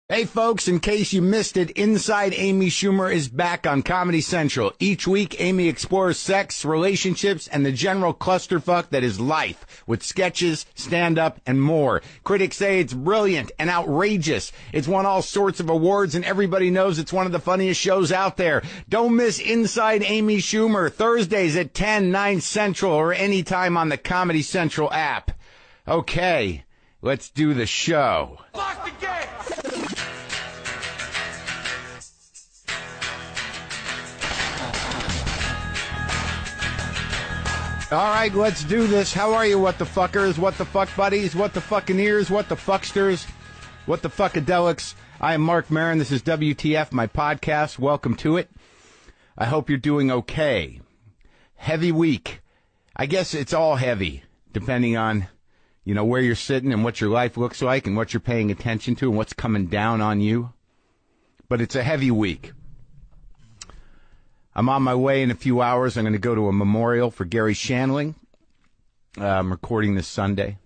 Hey folks, in case you missed it, Inside Amy Schumer is back on Comedy Central. Each week, Amy explores sex, relationships, and the general clusterfuck that is life, with sketches, stand-up, and more. Critics say it's brilliant and outrageous. It's won all sorts of awards, and everybody knows it's one of the funniest shows out there. Don't miss Inside Amy Schumer, Thursdays at 10, 9 Central, or anytime on the Comedy Central app. Okay, let's do the show. Lock the gate! All right, let's do this. How are you, what the fuckers, what the fuck buddies, what the fucking ears, what the fucksters, what the fuckadelics? I am Marc Maron. This is WTF, my podcast. Welcome to it. I hope you're doing okay. Heavy week. I guess it's all heavy, depending on, where you're sitting and what your life looks like and what you're paying attention to and what's coming down on you. But it's a heavy week. I'm on my way in a few hours. I'm going to go to a memorial for Gary Shandling. I'm recording this Sunday.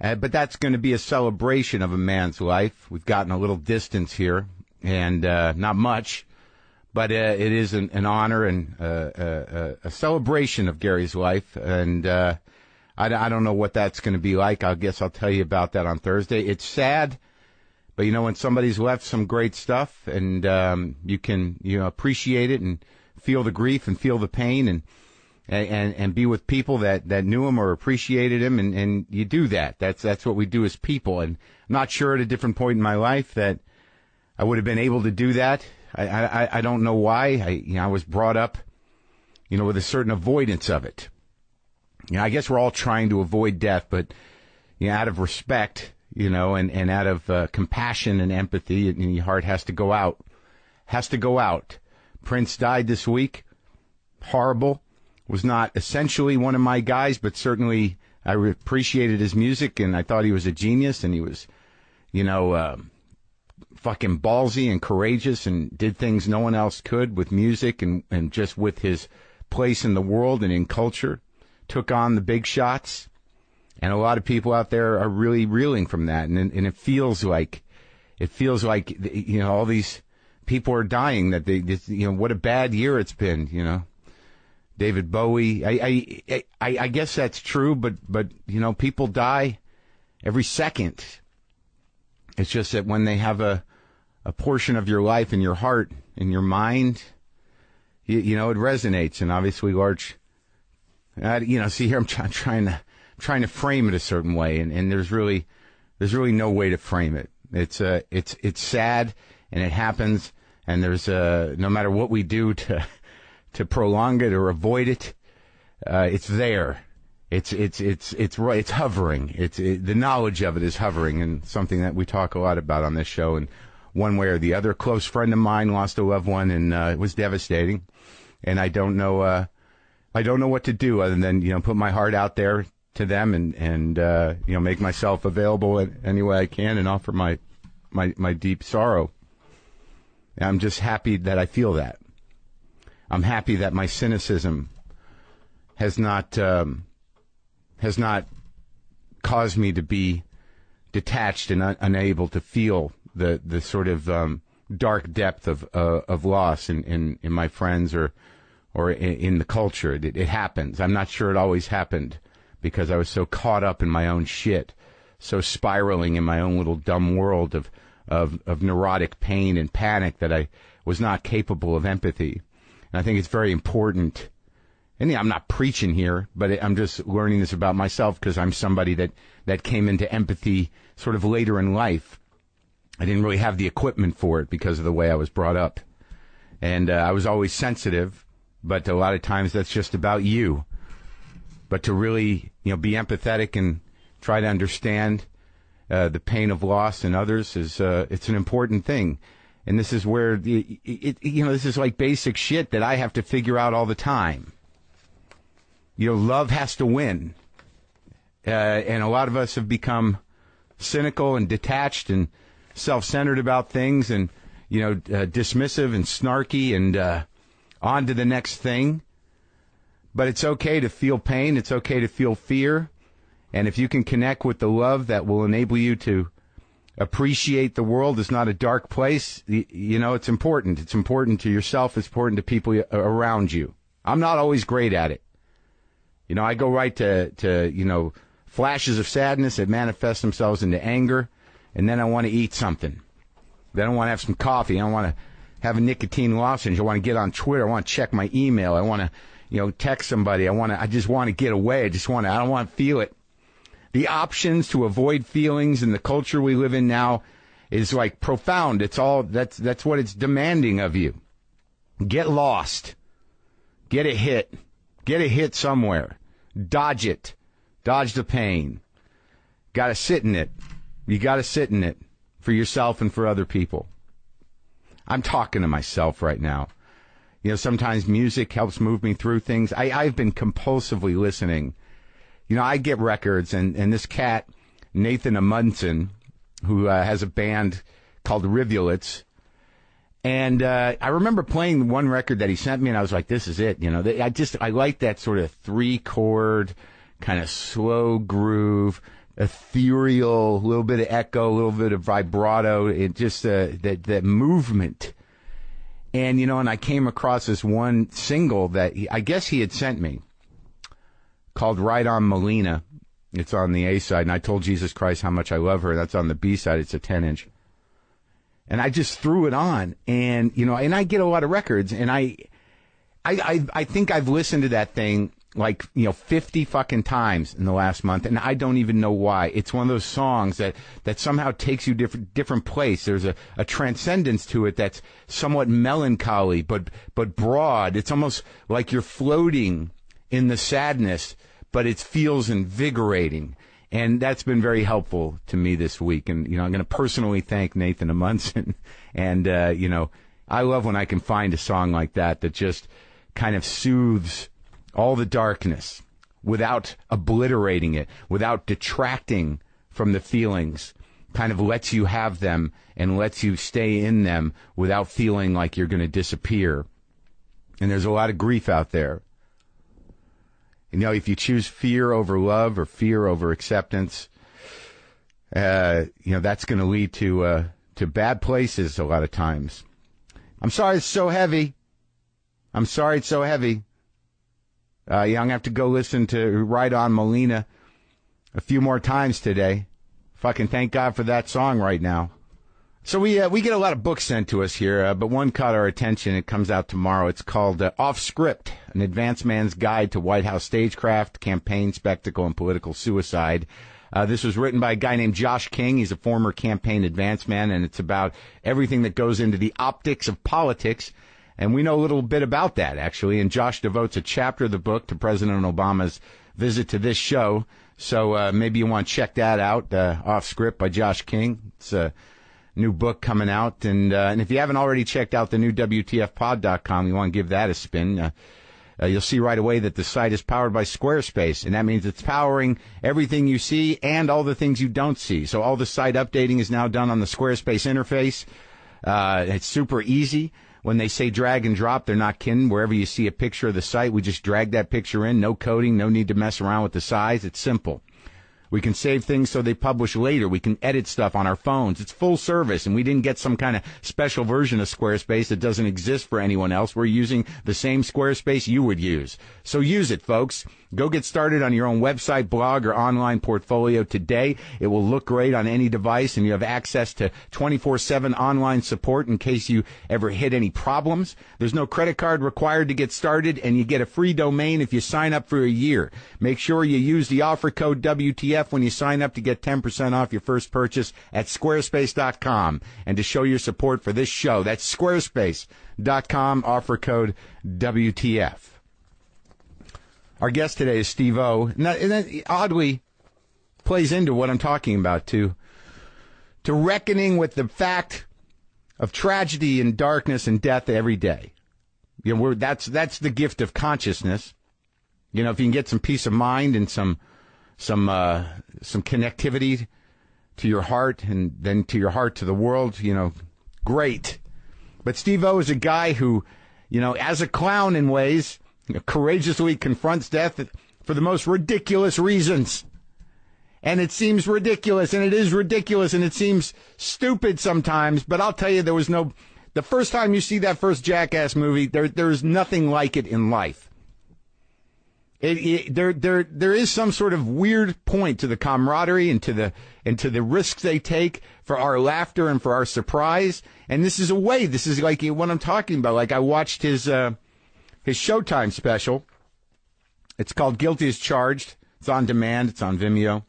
But that's going to be a celebration of a man's life. We've gotten a little distance here, and not much, but it is an honor and a celebration of Gary's life. And I don't know what that's going to be like. I guess I'll tell you about that on Thursday. It's sad. But, when somebody's left some great stuff and you can, appreciate it and feel the grief and feel the pain and be with people that knew him or appreciated him, and you do that. That's what we do as people. And I'm not sure at a different point in my life that I would have been able to do that. I don't know why. I was brought up, with a certain avoidance of it. I guess we're all trying to avoid death, but, out of respect, and out of compassion and empathy, and your heart has to go out. Prince died this week. Horrible. Was not essentially one of my guys, but certainly I appreciated his music, and I thought he was a genius, and he was, fucking ballsy and courageous and did things no one else could with music and just with his place in the world and in culture. Took on the big shots. And a lot of people out there are really reeling from that, and it feels like, all these people are dying. That what a bad year it's been. David Bowie. I guess that's true, but people die every second. It's just that when they have a portion of your life in your heart, in your mind, it resonates, and obviously large. See here, I'm trying to frame it a certain way, and there's really no way to frame it. It's sad, and it happens, and there's no matter what we do to prolong it or avoid it, it's there. It's hovering. The knowledge of it is hovering, and something that we talk a lot about on this show. And one way or the other, a close friend of mine lost a loved one, and it was devastating. And I don't know what to do other than put my heart out there to them and make myself available any way I can and offer my deep sorrow. And I'm just happy that I feel that. I'm happy that my cynicism has not caused me to be detached and unable to feel the sort of dark depth of loss in my friends or in the culture. It happens. I'm not sure it always happened, because I was so caught up in my own shit, so spiraling in my own little dumb world of neurotic pain and panic that I was not capable of empathy. And I think it's very important. And I'm not preaching here, but I'm just learning this about myself because I'm somebody that came into empathy sort of later in life. I didn't really have the equipment for it because of the way I was brought up. And I was always sensitive, but a lot of times that's just about you. But to really, be empathetic and try to understand the pain of loss in others is it's an important thing. And this is where this is like basic shit that I have to figure out all the time. Love has to win, and a lot of us have become cynical and detached and self-centered about things, and dismissive and snarky, and on to the next thing. But it's okay to feel pain. It's okay to feel fear. And if you can connect with the love that will enable you to appreciate the world is not a dark place. You know, it's important. It's important to yourself. It's important to people around you. I'm not always great at it. You know, I go right to you know, flashes of sadness that manifest themselves into anger, and then I want to eat something. Then I want to have some coffee. I want to have a nicotine lozenge. I want to get on Twitter. I want to check my email. I want to, you know, text somebody. I just want to get away. I don't want to feel it. The options to avoid feelings in the culture we live in now is like profound. It's all, that's what it's demanding of you. Get lost. Get a hit. Get a hit somewhere. Dodge it. Dodge the pain. Got to sit in it. You got to sit in it for yourself and for other people. I'm talking to myself right now. You know, sometimes music helps move me through things. I've been compulsively listening. You know, I get records, and this cat, Nathan Amundsen, who has a band called Rivulets, and I remember playing one record that he sent me, and I was like, this is it. You know, I like that sort of 3-chord, kind of slow groove, ethereal, a little bit of echo, a little bit of vibrato, it just that movement. And, you know, and I came across this one single that I guess he had sent me called Right on Melina. It's on the A side, and I told Jesus Christ how much I love her. That's on the B side. It's a 10-inch. And I just threw it on, and, you know, and I get a lot of records, and I think I've listened to that thing like, you know, 50 fucking times in the last month, and I don't even know why. It's one of those songs that somehow takes you different place. There's a transcendence to it that's somewhat melancholy, but broad. It's almost like you're floating in the sadness, but it feels invigorating. And that's been very helpful to me this week. And, you know, I'm going to personally thank Nathan Amundsen. And, you know, I love when I can find a song like that just kind of soothes all the darkness without obliterating it, without detracting from the feelings, kind of lets you have them and lets you stay in them without feeling like you're going to disappear. And there's a lot of grief out there. You know, if you choose fear over love or fear over acceptance, you know, that's going to lead to bad places a lot of times. I'm sorry it's so heavy. I'm sorry it's so heavy. Yeah, I'm going to have to go listen to Right on Melina a few more times today. Fucking thank God for that song right now. So we get a lot of books sent to us here, but one caught our attention. It comes out tomorrow. It's called Off Script, An Advanced Man's Guide to White House Stagecraft, Campaign, Spectacle, and Political Suicide. This was written by a guy named Josh King. He's a former campaign advance man, and it's about everything that goes into the optics of politics. And we know a little bit about that, actually. And Josh devotes a chapter of the book to President Obama's visit to this show. So maybe you want to check that out, Off Script by Josh King. It's a new book coming out. And if you haven't already checked out the new WTFpod.com, you want to give that a spin. You'll see right away that the site is powered by Squarespace, and that means it's powering everything you see and all the things you don't see. So all the site updating is now done on the Squarespace interface. It's super easy. When they say drag and drop, they're not kidding. Wherever you see a picture of the site, we just drag that picture in. No coding, no need to mess around with the size. It's simple. We can save things so they publish later. We can edit stuff on our phones. It's full service, and we didn't get some kind of special version of Squarespace that doesn't exist for anyone else. We're using the same Squarespace you would use. So use it, folks. Go get started on your own website, blog, or online portfolio today. It will look great on any device, and you have access to 24/7 online support in case you ever hit any problems. There's no credit card required to get started, and you get a free domain if you sign up for a year. Make sure you use the offer code WTF when you sign up to get 10% off your first purchase at squarespace.com. And to show your support for this show, that's squarespace.com, offer code WTF. Our guest today is Steve O. And that oddly plays into what I'm talking about, to reckoning with the fact of tragedy and darkness and death every day. You know, that's the gift of consciousness. You know, if you can get some peace of mind and some connectivity to your heart, and then to your heart to the world, you know, great. But Steve O is a guy who, you know, as a clown in ways, courageously confronts death for the most ridiculous reasons. And it seems ridiculous, and it is ridiculous, and it seems stupid sometimes. But I'll tell you, the first time you see that first Jackass movie, there's nothing like it in life. There is some sort of weird point to the camaraderie and to the risks they take for our laughter and for our surprise. And this is like what I'm talking about. Like I watched his Showtime special. It's called Guilty as Charged. It's on demand. It's on Vimeo.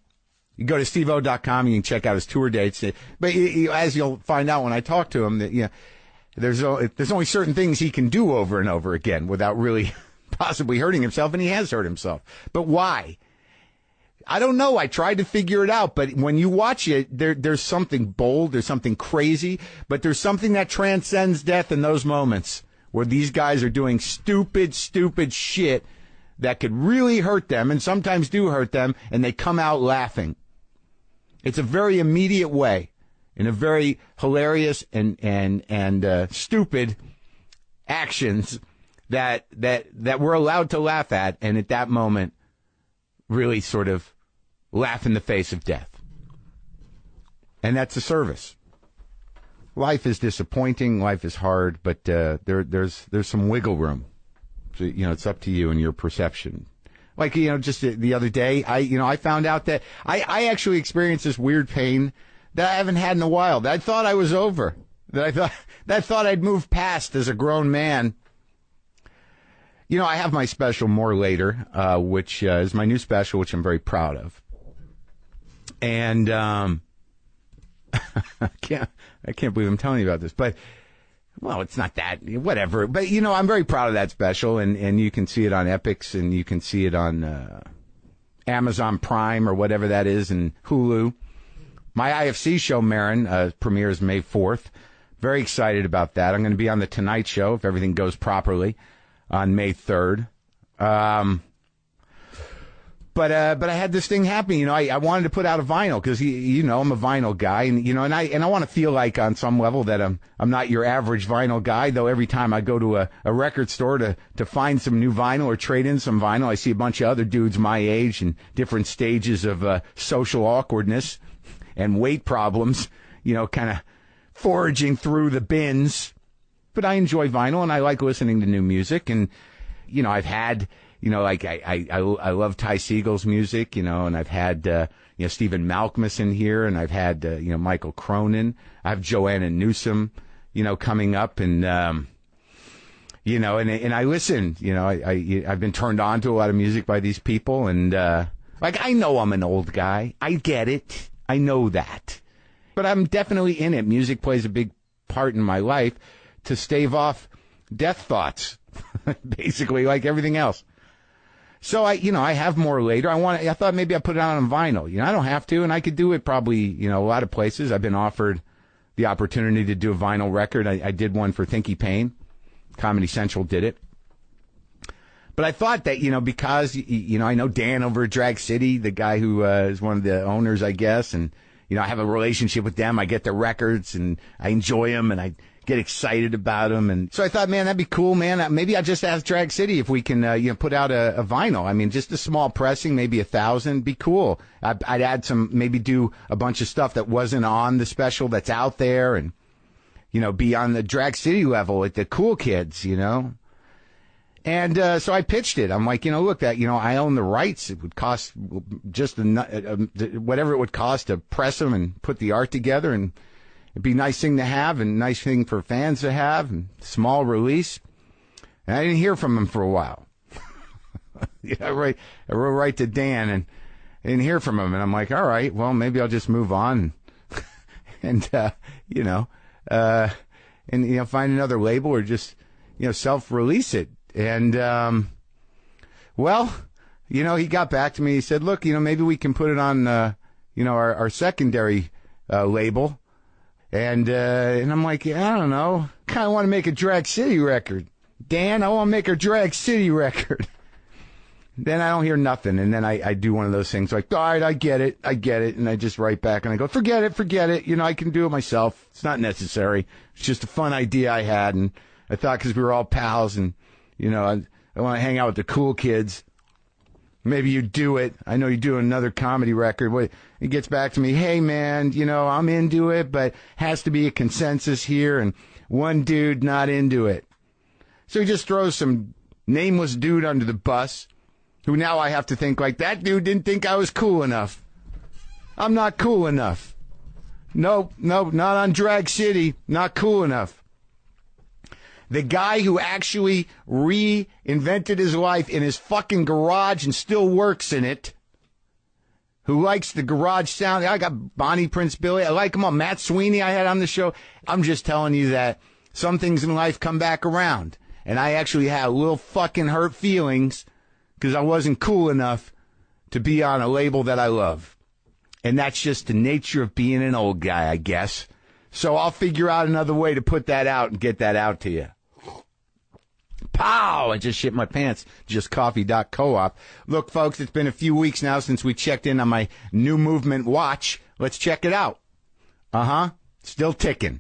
You go to steve-o.com, you can check out his tour dates. But as you'll find out when I talk to him, that there's only certain things he can do over and over again without really possibly hurting himself, and he has hurt himself. But why? I don't know. I tried to figure it out, but when you watch it, there's something bold, there's something crazy, but there's something that transcends death in those moments where these guys are doing stupid shit that could really hurt them, and sometimes do hurt them, and they come out laughing. It's a very immediate way, in a very hilarious and stupid actions that we're allowed to laugh at, and at that moment, really sort of laugh in the face of death. And that's a service. Life is disappointing, life is hard, but there's some wiggle room. So, it's up to you and your perception. Like, just the other day, I found out that I actually experienced this weird pain that I haven't had in a while, that I thought I was over, that I thought I'd moved past as a grown man. I have my special More Later, which is my new special, which I'm very proud of. And I can't believe I'm telling you about this, but well, it's not that, whatever. But, I'm very proud of that special, and you can see it on Epix, and you can see it on Amazon Prime or whatever that is, and Hulu. My IFC show, Maron, premieres May 4th. Very excited about that. I'm going to be on The Tonight Show, if everything goes properly, on May 3rd. But I had this thing happen. I wanted to put out a vinyl because I'm a vinyl guy, and I want to feel like on some level that I'm not your average vinyl guy. Though every time I go to a record store to find some new vinyl or trade in some vinyl, I see a bunch of other dudes my age in different stages of social awkwardness and weight problems. Kind of foraging through the bins. But I enjoy vinyl, and I like listening to new music, and I've had. Like I love Ty Segal's music, and I've had, Stephen Malkmus in here, and I've had, Michael Cronin. I have Joanna Newsom, coming up, and, and I listen, I've been turned on to a lot of music by these people, and, I know I'm an old guy. I get it. I know that. But I'm definitely in it. Music plays a big part in my life to stave off death thoughts, basically, like everything else. So I have More Later. I thought maybe I'd put it out on vinyl. I don't have to, and I could do it probably, a lot of places. I've been offered the opportunity to do a vinyl record. I did one for Thinky Pain. Comedy Central did it. But I thought that, because, I know Dan over at Drag City, the guy who is one of the owners, I guess, and, I have a relationship with them. I get their records, and I enjoy them, and I get excited about them. And so I thought, man, that'd be cool, man. Maybe I'll just ask Drag City if we can, put out a vinyl. I mean, just a small pressing, maybe 1,000, be cool. I'd add some, maybe do a bunch of stuff that wasn't on the special that's out there, and, be on the Drag City level at the cool kids, And so I pitched it. I'm like, look, that, I own the rights. It would cost just whatever it would cost to press them and put the art together, and it'd be a nice thing to have and a nice thing for fans to have, and small release. And I didn't hear from him for a while. I wrote right to Dan, and I didn't hear from him. And I'm like, all right, well, maybe I'll just move on and find another label, or just, self-release it. And, he got back to me. He said, look, maybe we can put it on, our secondary label. And I'm like, I don't know. Kind of want to make a Drag City record. Dan, I want to make a Drag City record. Then I don't hear nothing. And then I do one of those things like, all right, I get it. And I just write back and I go, forget it. I can do it myself. It's not necessary. It's just a fun idea I had. And I thought because we were all pals and, I want to hang out with the cool kids. Maybe you do it. I know you're doing another comedy record. He gets back to me, hey, man, I'm into it, but has to be a consensus here, and one dude not into it. So he just throws some nameless dude under the bus, who now I have to think like, that dude didn't think I was cool enough. I'm not cool enough. Nope, not on Drag City. Not cool enough. The guy who actually reinvented his life in his fucking garage and still works in it, who likes the garage sound. I got Bonnie Prince Billy. I like them all. Matt Sweeney I had on the show. I'm just telling you that some things in life come back around. And I actually had little fucking hurt feelings because I wasn't cool enough to be on a label that I love. And that's just the nature of being an old guy, I guess. So I'll figure out another way to put that out and get that out to you. Pow! I just shit my pants. JustCoffee.coop. Look, folks, it's been a few weeks now since we checked in on my new Movement watch. Let's check it out. Still ticking.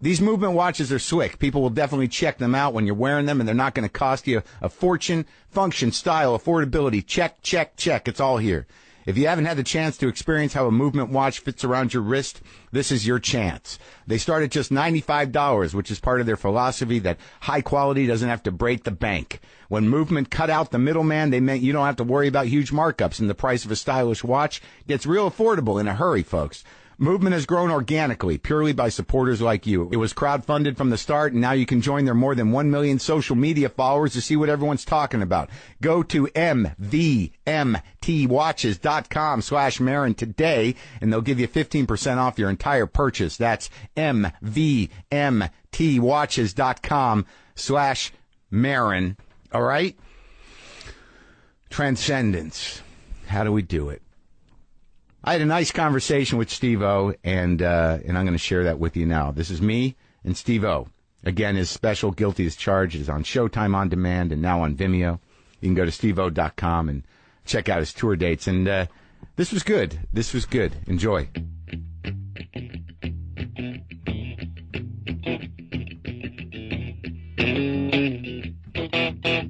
These Movement watches are slick. People will definitely check them out when you're wearing them, and they're not going to cost you a fortune. Function, style, affordability. Check, check, check. It's all here. If you haven't had the chance to experience how a Movement watch fits around your wrist, this is your chance. They start at just $95, which is part of their philosophy that high quality doesn't have to break the bank. When Movement cut out the middleman, they meant you don't have to worry about huge markups, and the price of a stylish watch gets real affordable in a hurry, folks. Movement has grown organically, purely by supporters like you. It was crowdfunded from the start, and now you can join their more than 1 million social media followers to see what everyone's talking about. Go to mvmtwatches.com/Maron today, and they'll give you 15% off your entire purchase. That's mvmtwatches.com/Maron. All right? Transcendence. How do we do it? I had a nice conversation with Steve-O, and I'm going to share that with you now. This is me and Steve-O. Again, his special Guilty as Charged is on Showtime On Demand and now on Vimeo. You can go to steveo.com and check out his tour dates. And this was good. This was good. Enjoy.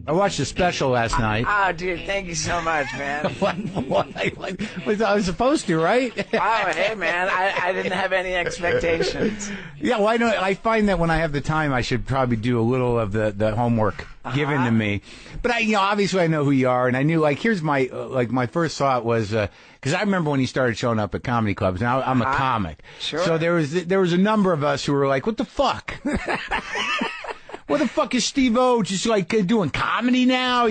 I watched a special last night. Oh, dude, thank you so much, man. What? I was supposed to, right? Oh, hey, man, I didn't have any expectations. Yeah, well, I find that when I have the time, I should probably do a little of the homework given to me. But obviously I know who you are, and I knew, here's my, my first thought was, because I remember when you started showing up at comedy clubs, and I'm a comic. Sure. So there was a number of us who were like, what the fuck? What the fuck is Steve-O just doing comedy now?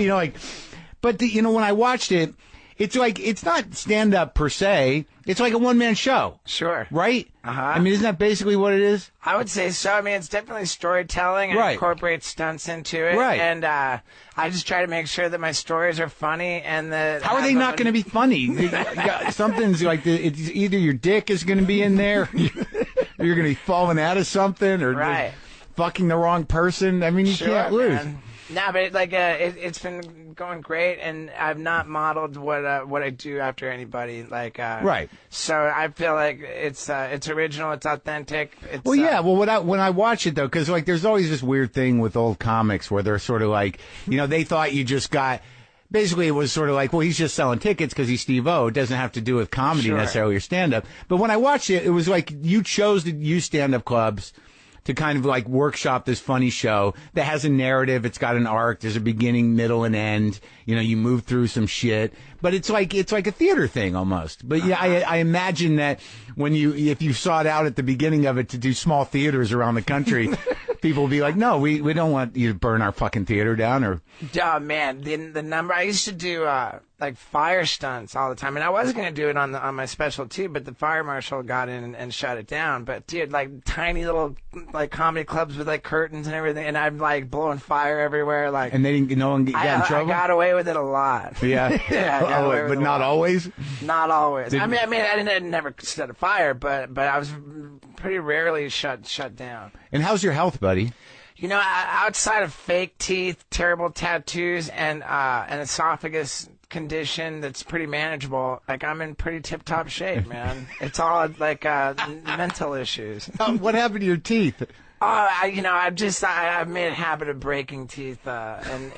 But when I watched it, it's not stand up per se. It's like a one man show. Sure. Right? I mean, isn't that basically what it is? I would say so. I mean, it's definitely storytelling and incorporates stunts into it. Right. And I just try to make sure that my stories are funny and that. How are they not going to be funny? Something's it's either your dick is going to be in there, or you're going to be falling out of something, or fucking the wrong person. I mean, you can't lose. Man. No, but it's been going great, and I've not modeled what I do after anybody. Right. So I feel like it's original, it's authentic. When I watch it though, because there's always this weird thing with old comics where they're sort of they thought you just got. Basically, it was sort of well, he's just selling tickets because he's Steve-O. It doesn't have to do with comedy necessarily or stand-up. But when I watched it, it was you chose to use stand-up clubs to kind of workshop this funny show that has a narrative. It's got an arc. There's a beginning, middle, and end. You move through some shit, but it's like a theater thing almost. But yeah, I imagine that if you sought out at the beginning of it to do small theaters around the country, people will be like, no, we don't want you to burn our fucking theater down. Or oh man, the number I used to do fire stunts all the time, and I was gonna do it on my special too, but the fire marshal got in and shut it down. But dude, tiny little comedy clubs with curtains and everything, and I'm blowing fire everywhere. And they didn't. No one got in trouble. I got away with it a lot. Yeah, yeah, but not always. Not always. I didn't never set a fire, but I was pretty rarely shut down. And how's your health, buddy? Outside of fake teeth, terrible tattoos, and an esophagus condition that's pretty manageable, I'm in pretty tip-top shape, man. It's all mental issues. What happened to your teeth? I've made a habit of breaking teeth, and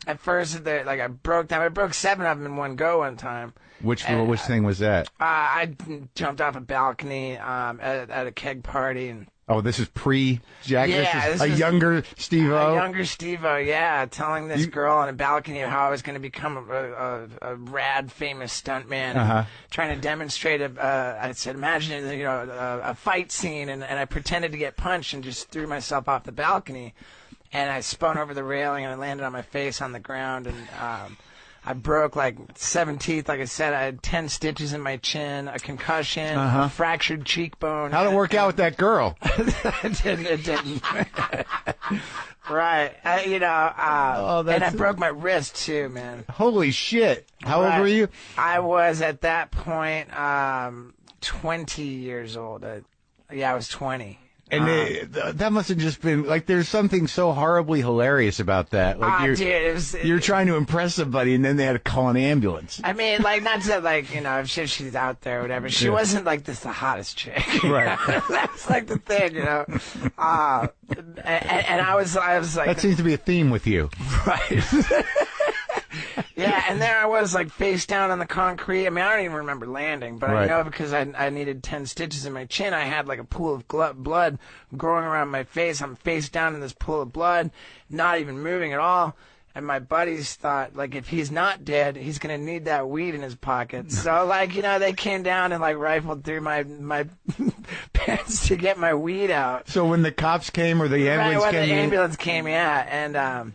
At first, I broke 7 of them in one go one time. Which thing was that? I jumped off a balcony at a keg party and. Oh, this is pre-Jack. Yeah, this is a younger Steve-O. A younger Steve-O, yeah, telling this girl on a balcony how I was going to become a rad, famous stuntman, trying to demonstrate I said, imagine a fight scene, and I pretended to get punched and just threw myself off the balcony, and I spun over the railing and I landed on my face on the ground, and I broke 7 teeth. Like I said, I had 10 stitches in my chin, a concussion, a fractured cheekbone. How'd it work out with that girl? It didn't. Right. And I broke my wrist too, man. Holy shit. How old were you? I was at that point 20 years old. I was 20. And that must have just been there's something so horribly hilarious about that. You're trying to impress somebody, and then they had to call an ambulance. I mean, not to if she's out there or whatever. She wasn't the hottest chick. Right. That's the thing, and I was like. That seems to be a theme with you. Right. Yeah, and there I was, face down on the concrete. I mean, I don't even remember landing, but I know because I needed 10 stitches in my chin, I had, a pool of blood growing around my face. I'm face down in this pool of blood, not even moving at all. And my buddies thought, if he's not dead, he's going to need that weed in his pocket. So, they came down and, rifled through my pants to get my weed out. So when the cops came or the ambulance came? The ambulance came, yeah, and...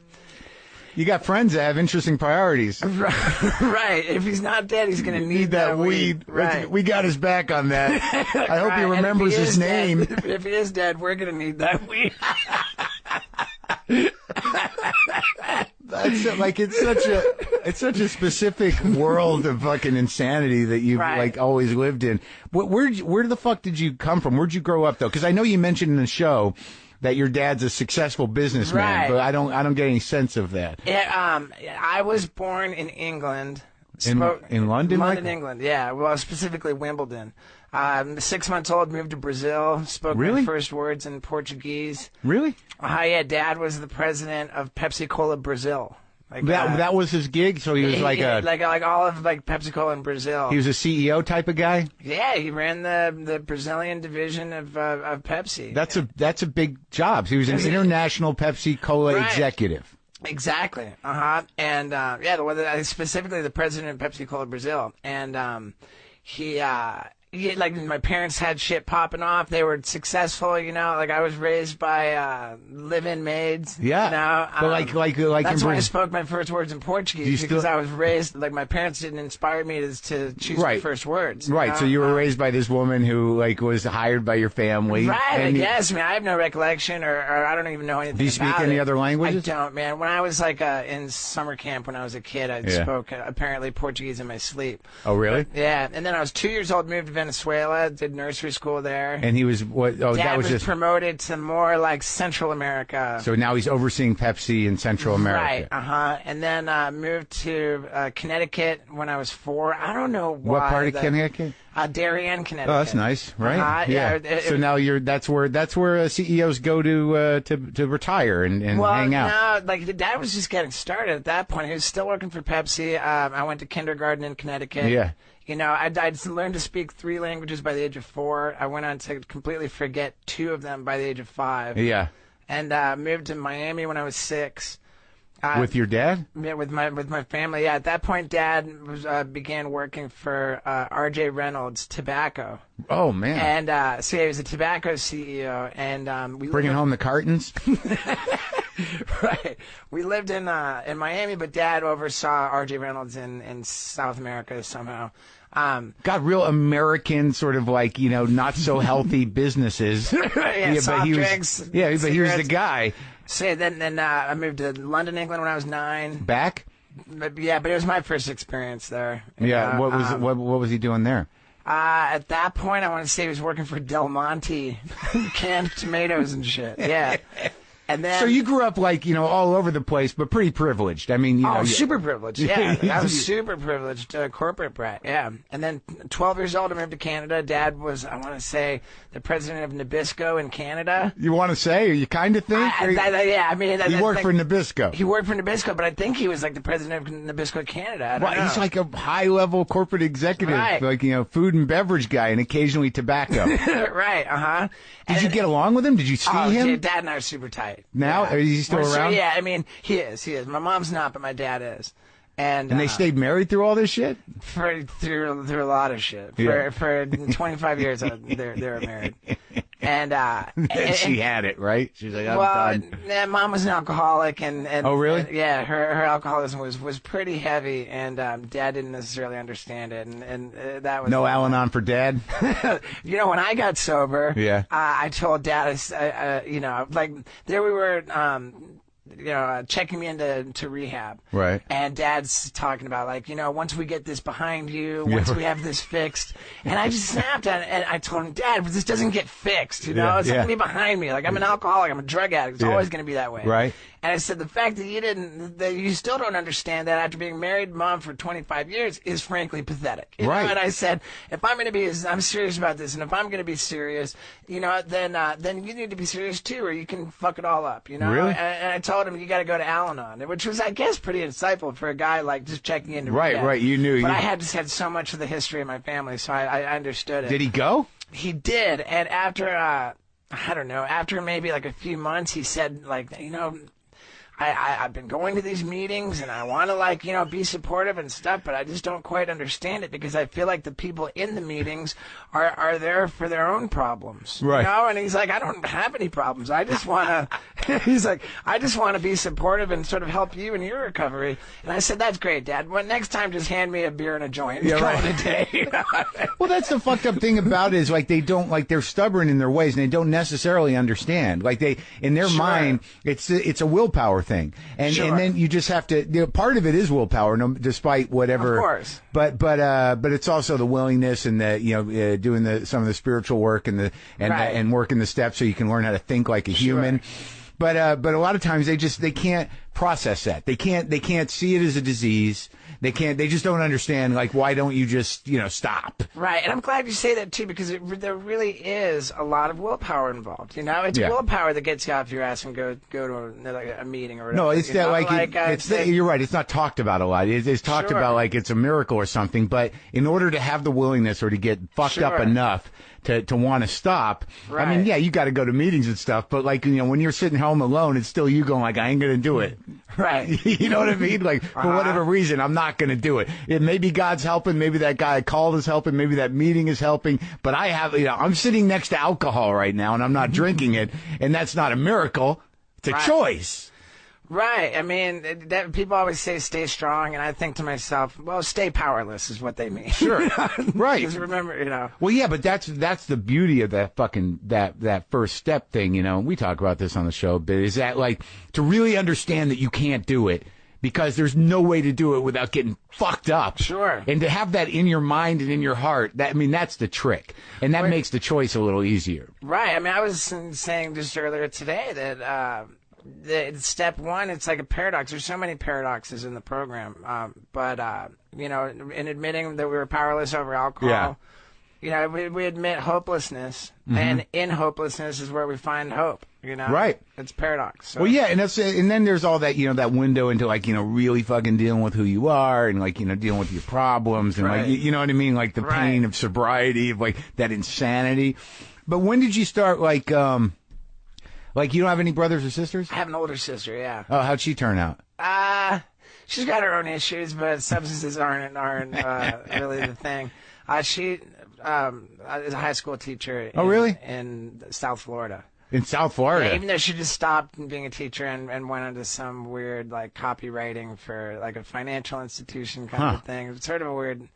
You got friends that have interesting priorities. Right. If he's not dead, he's going to need that weed. Right. We got his back on that. I hope he remembers his name. If he is dead, we're going to need that weed. That's it's such a specific world of fucking insanity that you've always lived in. Where the fuck did you come from? Where'd you grow up though? Because I know you mentioned in the show that your dad's a successful businessman, but I don't get any sense of that. I was born in England. In London? London, England, yeah. Well, specifically Wimbledon. 6 months old, moved to Brazil, spoke my first words in Portuguese. Really? Yeah, Dad was the president of Pepsi Cola Brazil. That was his gig, so he was all of Pepsi Cola in Brazil. He was a CEO type of guy. Yeah, he ran the Brazilian division of Pepsi. That's a big job. He was an international Pepsi Cola executive. Exactly. And specifically the president of Pepsi Cola Brazil, and he. My parents had shit popping off. They were successful, I was raised by live-in maids. Yeah. But that's why I spoke my first words in Portuguese, because I was raised, my parents didn't inspire me to choose my first words. Right. So you were raised by this woman who, was hired by your family. Right, I guess. I have no recollection, or I don't even know anything about it. Do you speak any other languages? I don't, man. When I was, in summer camp when I was a kid, I spoke, apparently, Portuguese in my sleep. Oh, really? But, yeah. And then I was 2 years old, moved to Venezuela, did nursery school there. And he was what? Oh, Dad that was just promoted to more Central America. So now he's overseeing Pepsi in Central America. Right. And then moved to Connecticut when I was 4. I don't know why. What part of Connecticut? Darien, Connecticut. Oh, that's nice, right? Yeah. So now that's where CEOs go to retire and hang out. No, Dad was just getting started at that point. He was still working for Pepsi. I went to kindergarten in Connecticut. Yeah. I'd learned to speak 3 languages by the age of 4. I went on to completely forget 2 of them by the age of 5. Yeah. And moved to Miami when I was 6. With your dad? Yeah, with my family. Yeah, at that point, Dad began working for R.J. Reynolds Tobacco. Oh man! And so he was a tobacco CEO, and we bringing home the cartons. Right. We lived in Miami, but Dad oversaw R.J. Reynolds in South America somehow. Got real American sort of not so healthy businesses. Soft drinks. But he was the guy. So then I moved to London, England when I was 9. Back? But it was my first experience there. Yeah. What was he doing there? At that point, I want to say he was working for Del Monte, canned tomatoes and shit. Yeah. And then, so you grew up like, all over the place, but pretty privileged. I mean, super privileged. Yeah, I was super privileged, corporate brat. Yeah. And then 12 years old, I moved to Canada. Dad was, I want to say, the president of Nabisco in Canada. You want to say, or you kind of think? Yeah, I mean, he worked for Nabisco. He worked for Nabisco, but I think he was like the president of Nabisco Canada. I don't know. He's like a high-level corporate executive, right. like food and beverage guy, and occasionally tobacco. Right. Did you get along with him? Did you see him? Yeah, Dad and I are super tight. Now? Yeah. Is he still around? Yeah, I mean, he is. My mom's not, but my dad is. And they stayed married through all this shit? Through a lot of shit. For 25 years, they were married. And she had it, right? She's like, I'm done. Mom was an alcoholic, and oh, really? Yeah, her alcoholism was pretty heavy, and Dad didn't necessarily understand it, and that was no Al-Anon for Dad. When I got sober, I told Dad, like there we were. Checking me into rehab. Right. And Dad's talking about, like, once we get this behind you, once we have this fixed. And I just snapped at it, and I told him, Dad, this doesn't get fixed, It's not going to be behind me. Like, I'm an alcoholic, I'm a drug addict. It's always going to be that way. Right. And I said, the fact that you still don't understand that after being married, Mom, for 25 years is frankly pathetic. Right. And I said, if I'm going to be, I'm serious about this, and if I'm going to be serious, then you need to be serious too, or you can fuck it all up, Really? And I told him, you got to go to Al-Anon, which was, I guess, pretty insightful for a guy like just checking into rehab. Right. You knew. But I had just had so much of the history of my family, so I understood it. Did he go? He did, and after I don't know, after maybe like a few months, he said, like, I've been going to these meetings and I want to be supportive and stuff, but I just don't quite understand it because I feel like the people in the meetings are there for their own problems. Right. And he's like, I don't have any problems. I just want to, he's like, I just want to be supportive and sort of help you in your recovery. And I said, that's great, Dad. Well, next time, just hand me a beer and a joint. Yeah, right. Call it a day. Well, that's the fucked up thing about it is like they're stubborn in their ways and they don't necessarily understand. Like in their mind, it's a willpower thing. And then you just have to, part of it is willpower, despite whatever. Of course. But it's also the willingness and the, doing some of the spiritual work and working the steps so you can learn how to think like a human. But a lot of times they can't process that. They can't see it as a disease. They just don't understand, like, why don't you just, stop? Right. And I'm glad you say that too, because there really is a lot of willpower involved. It's willpower that gets you off your ass and go to a meeting or whatever. No, it's that you're right. It's not talked about a lot. It's talked about like it's a miracle or something. But in order to have the willingness or to get fucked up enough to want to stop, right. I mean, you got to go to meetings and stuff. But like, when you're sitting home alone, it's still you going like, I ain't going to do it. Right. You know what I mean? Like, for whatever reason, I'm not going to do it. Maybe God's helping. Maybe that guy I called is helping. Maybe that meeting is helping. But I'm sitting next to alcohol right now and I'm not drinking it. And that's not a miracle. It's a choice. Right. I mean, people always say stay strong, and I think to myself, well, stay powerless is what they mean. Sure. Right. Because remember, Well, yeah, but that's the beauty of that fucking that first step thing. We talk about this on the show a bit. Is that like to really understand that you can't do it because there's no way to do it without getting fucked up. Sure. And to have that in your mind and in your heart, that's the trick, and that makes the choice a little easier. Right. I mean, I was saying just earlier today that. Step one, it's like a paradox. There's so many paradoxes in the program. But in admitting that we were powerless over alcohol, we admit hopelessness. Mm-hmm. And in hopelessness is where we find hope. Right. It's paradox. So. Well, yeah, and then there's all that, that window into like, really fucking dealing with who you are and like, dealing with your problems and like, you know what I mean? Like the pain of sobriety, of like that insanity. But when did you start like you don't have any brothers or sisters? I have an older sister, yeah. Oh, how'd she turn out? She's got her own issues, but substances aren't really the thing. She is a high school teacher. In South Florida. In South Florida? Yeah, even though she just stopped being a teacher and went into some weird like copywriting for like a financial institution kind of thing. It's sort of a weird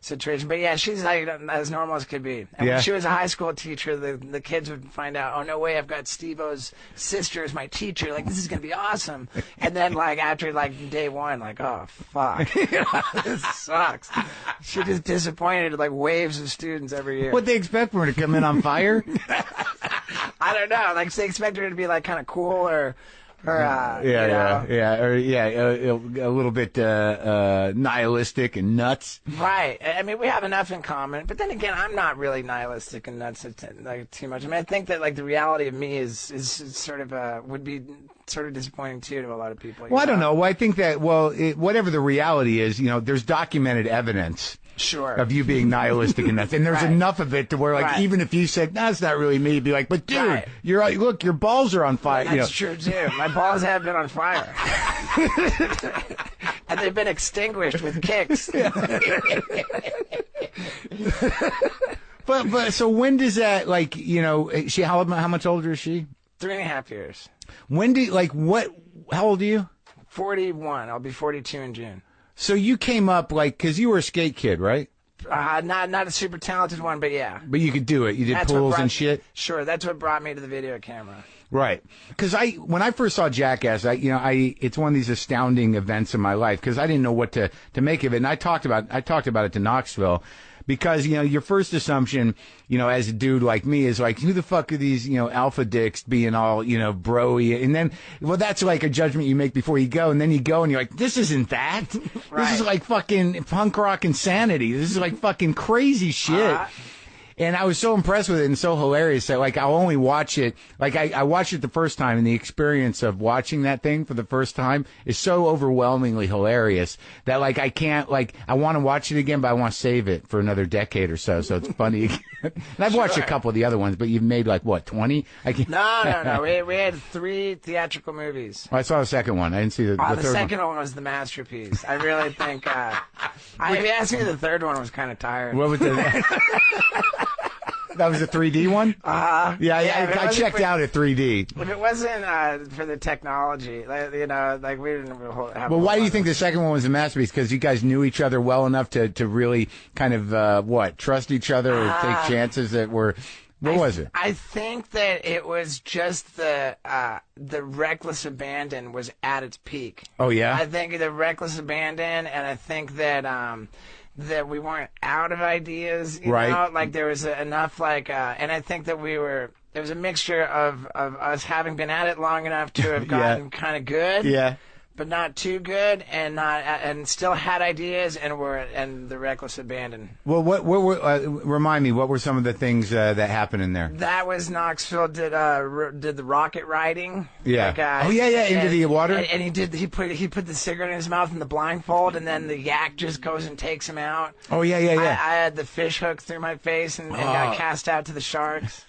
situation, but yeah, she's like as normal as could be. And when she was a high school teacher, the kids would find out, oh no way, I've got Steve-O's sister as my teacher. Like this is gonna be awesome. And then like after like day one, like oh fuck, this sucks. She just disappointed like waves of students every year. What they expect from her to come in on fire? I don't know. Like, they expect her to be like kind of cool or a little bit nihilistic and nuts. Right. I mean, we have enough in common, but then again, I'm not really nihilistic and nuts like too much. I mean, I think that like the reality of me is sort of would be sort of disappointing too to a lot of people. Well, I don't know. Well, I think that whatever the reality is, there's documented evidence. Sure. Of you being nihilistic and nuts. And there's right. enough of it to where, like, even if you said, no, it's not really me, you'd be like, but dude, right. look, your balls are on fire. That's true, too. My balls have been on fire. And they've been extinguished with kicks. But so when does that, like, how much older is she? 3.5 years. When do, like, how old are you? 41. I'll be 42 in June. So you came up, like, because you were a skate kid, right? Not a super talented one, but yeah. But you could do it. You did pools and shit? Sure, that's what brought me to the video camera. Right. Because when I first saw Jackass, it's one of these astounding events in my life because I didn't know what to make of it. And I talked about it to Knoxville. Because, your first assumption, as a dude like me is like, who the fuck are these, alpha dicks being all, bro-y? And then, well, that's like a judgment you make before you go. And then you go and you're like, this isn't that. Right. This is like fucking punk rock insanity. This is like fucking crazy shit. And I was so impressed with it and so hilarious that, like, I'll only watch it. Like, I watched it the first time, and the experience of watching that thing for the first time is so overwhelmingly hilarious that, like, I can't, like, I want to watch it again, but I want to save it for another decade or so it's funny again. And I've watched a couple of the other ones, but you've made, like, what, 20? No. We had 3 theatrical movies. I saw the second one. I didn't see the third one. The second one was the masterpiece. I really think, if you asked me, the third one was kind of tired. What was the... That was a 3D one? Yeah, I checked out at 3D. If it wasn't for the technology, like we didn't have... Well, why do you think the second one was a masterpiece? Because you guys knew each other well enough to really kind of, trust each other or take chances that were... What was it? I think that it was just the reckless abandon was at its peak. Oh, yeah? I think the reckless abandon, and I think that... that we weren't out of ideas, you know? Like, there was enough, like, and I think that there was a mixture of us having been at it long enough to have gotten kind of good. Yeah. But not too good, and still had ideas, and the reckless abandon. Well, what remind me, what were some of the things that happened in there? That was Knoxville did the rocket riding. Yeah. Like, into the water. And he put the cigarette in his mouth in the blindfold, and then the yak just goes and takes him out. Oh yeah. I had the fish hook through my face and got cast out to the sharks.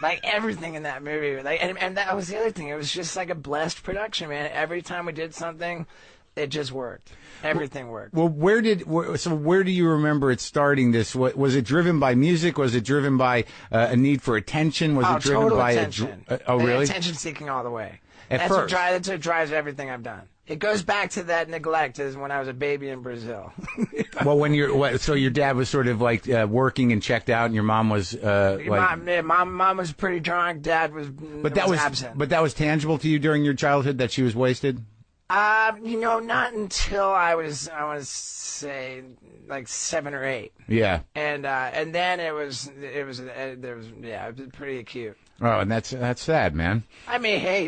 Like, everything in that movie. Like, and that was the other thing. It was just like a blessed production, man. Every time we did something, it just worked. Everything worked. Well, where do you remember it starting this? Was it driven by music? Was it driven by a need for attention? Was it driven by attention. Really? Attention seeking all the way. That's what drives everything I've done. It goes back to that neglect as when I was a baby in Brazil. Well, so your dad was sort of like working and checked out, and your mom was mom was pretty drunk. Dad was absent. But that was tangible to you during your childhood that she was wasted. Not until I want to say like 7 or 8. Yeah. And then it was pretty acute. Oh, and that's sad, man. I mean, hey,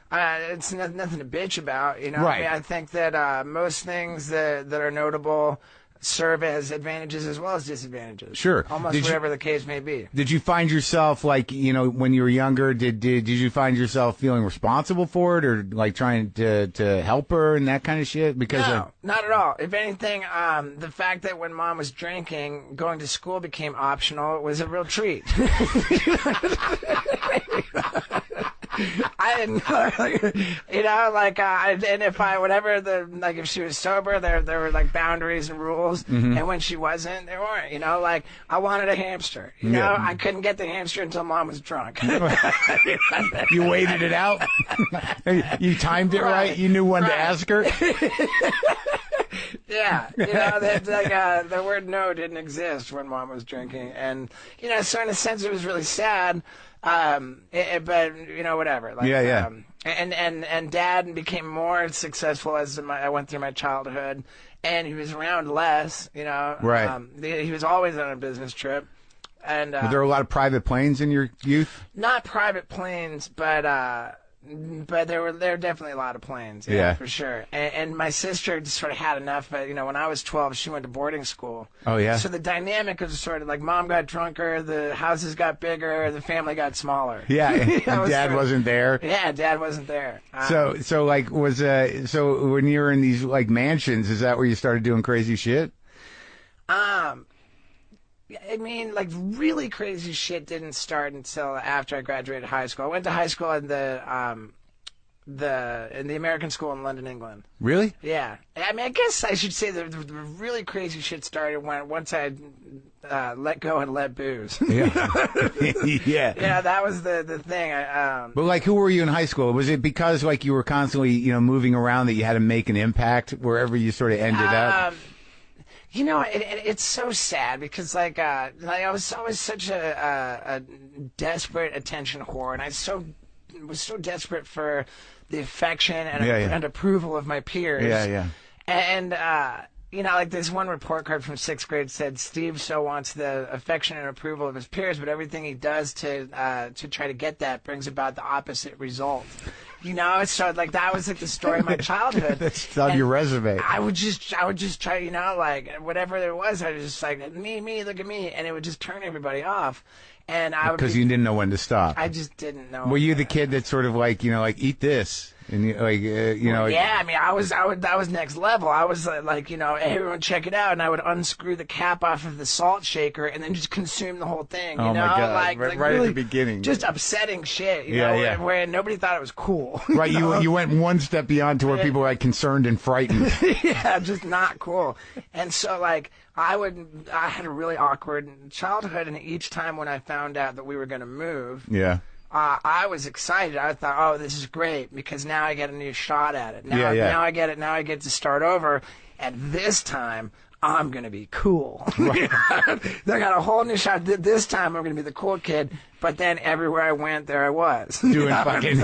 it's nothing to bitch about, Right. I mean, I think that most things that are notable serve as advantages as well as disadvantages. Sure. Almost whatever the case may be. Did you find yourself, like, when you were younger, did you find yourself feeling responsible for it or, like, trying to help her and that kind of shit? No, not at all. If anything, the fact that when Mom was drinking, going to school became optional was a real treat. I didn't know, and if she was sober, there were like boundaries and rules, and when she wasn't, there weren't, I wanted a hamster, I couldn't get the hamster until Mom was drunk. You waited it out? You timed it right? You knew when to ask her? Yeah, the word no didn't exist when Mom was drinking, and, so in a sense it was really sad. But whatever. Like, yeah. And Dad became more successful as I went through my childhood, and he was around less. Right. He was always on a business trip, And Were there a lot of private planes in your youth? not private planes, but there were definitely a lot of planes. Yeah, for sure. And my sister just sort of had enough. But when I was 12, she went to boarding school. Oh yeah. So the dynamic was sort of like mom got drunker, the houses got bigger, the family got smaller. Yeah, and Dad wasn't there. Yeah, Dad wasn't there. So like so when you were in these like mansions, is that where you started doing crazy shit? I mean, like, really crazy shit didn't start until after I graduated high school. I went to high school in the American school in London, England. Really? Yeah. I mean, I guess I should say the really crazy shit started once I let go and let booze. Yeah. Yeah. Yeah, that was the thing. But like, who were you in high school? Was it because like you were constantly, moving around that you had to make an impact wherever you sort of ended up? It's so sad because like I was always such a desperate attention whore, and I was so desperate for the affection and approval of my peers. Yeah. And like this one report card from 6th grade said, Steve so wants the affection and approval of his peers, but everything he does to try to get that brings about the opposite result. So like that was like the story of my childhood. That's on your resume. I would just try, like whatever there was, I was just like, me, look at me, and it would just turn everybody off. And I would because you didn't know when to stop. I just didn't know. Were you the kid that sort of like like eat this and Yeah, I mean, that was next level. I was like, hey, everyone check it out, and I would unscrew the cap off of the salt shaker and then just consume the whole thing. Oh my God! Like right really at the beginning, just upsetting shit. Yeah. Where nobody thought it was cool. Right, you went one step beyond to where people were like concerned and frightened. Yeah, just not cool. And so like I had a really awkward childhood, and each time when I found out that we were going to move, I was excited. I thought, oh, this is great because now I get a new shot at it. Now I get it. Now I get to start over, and this time I'm going to be cool. Right. They got a whole new shot. This time I'm going to be the cool kid. But then everywhere I went, there I was. Doing fucking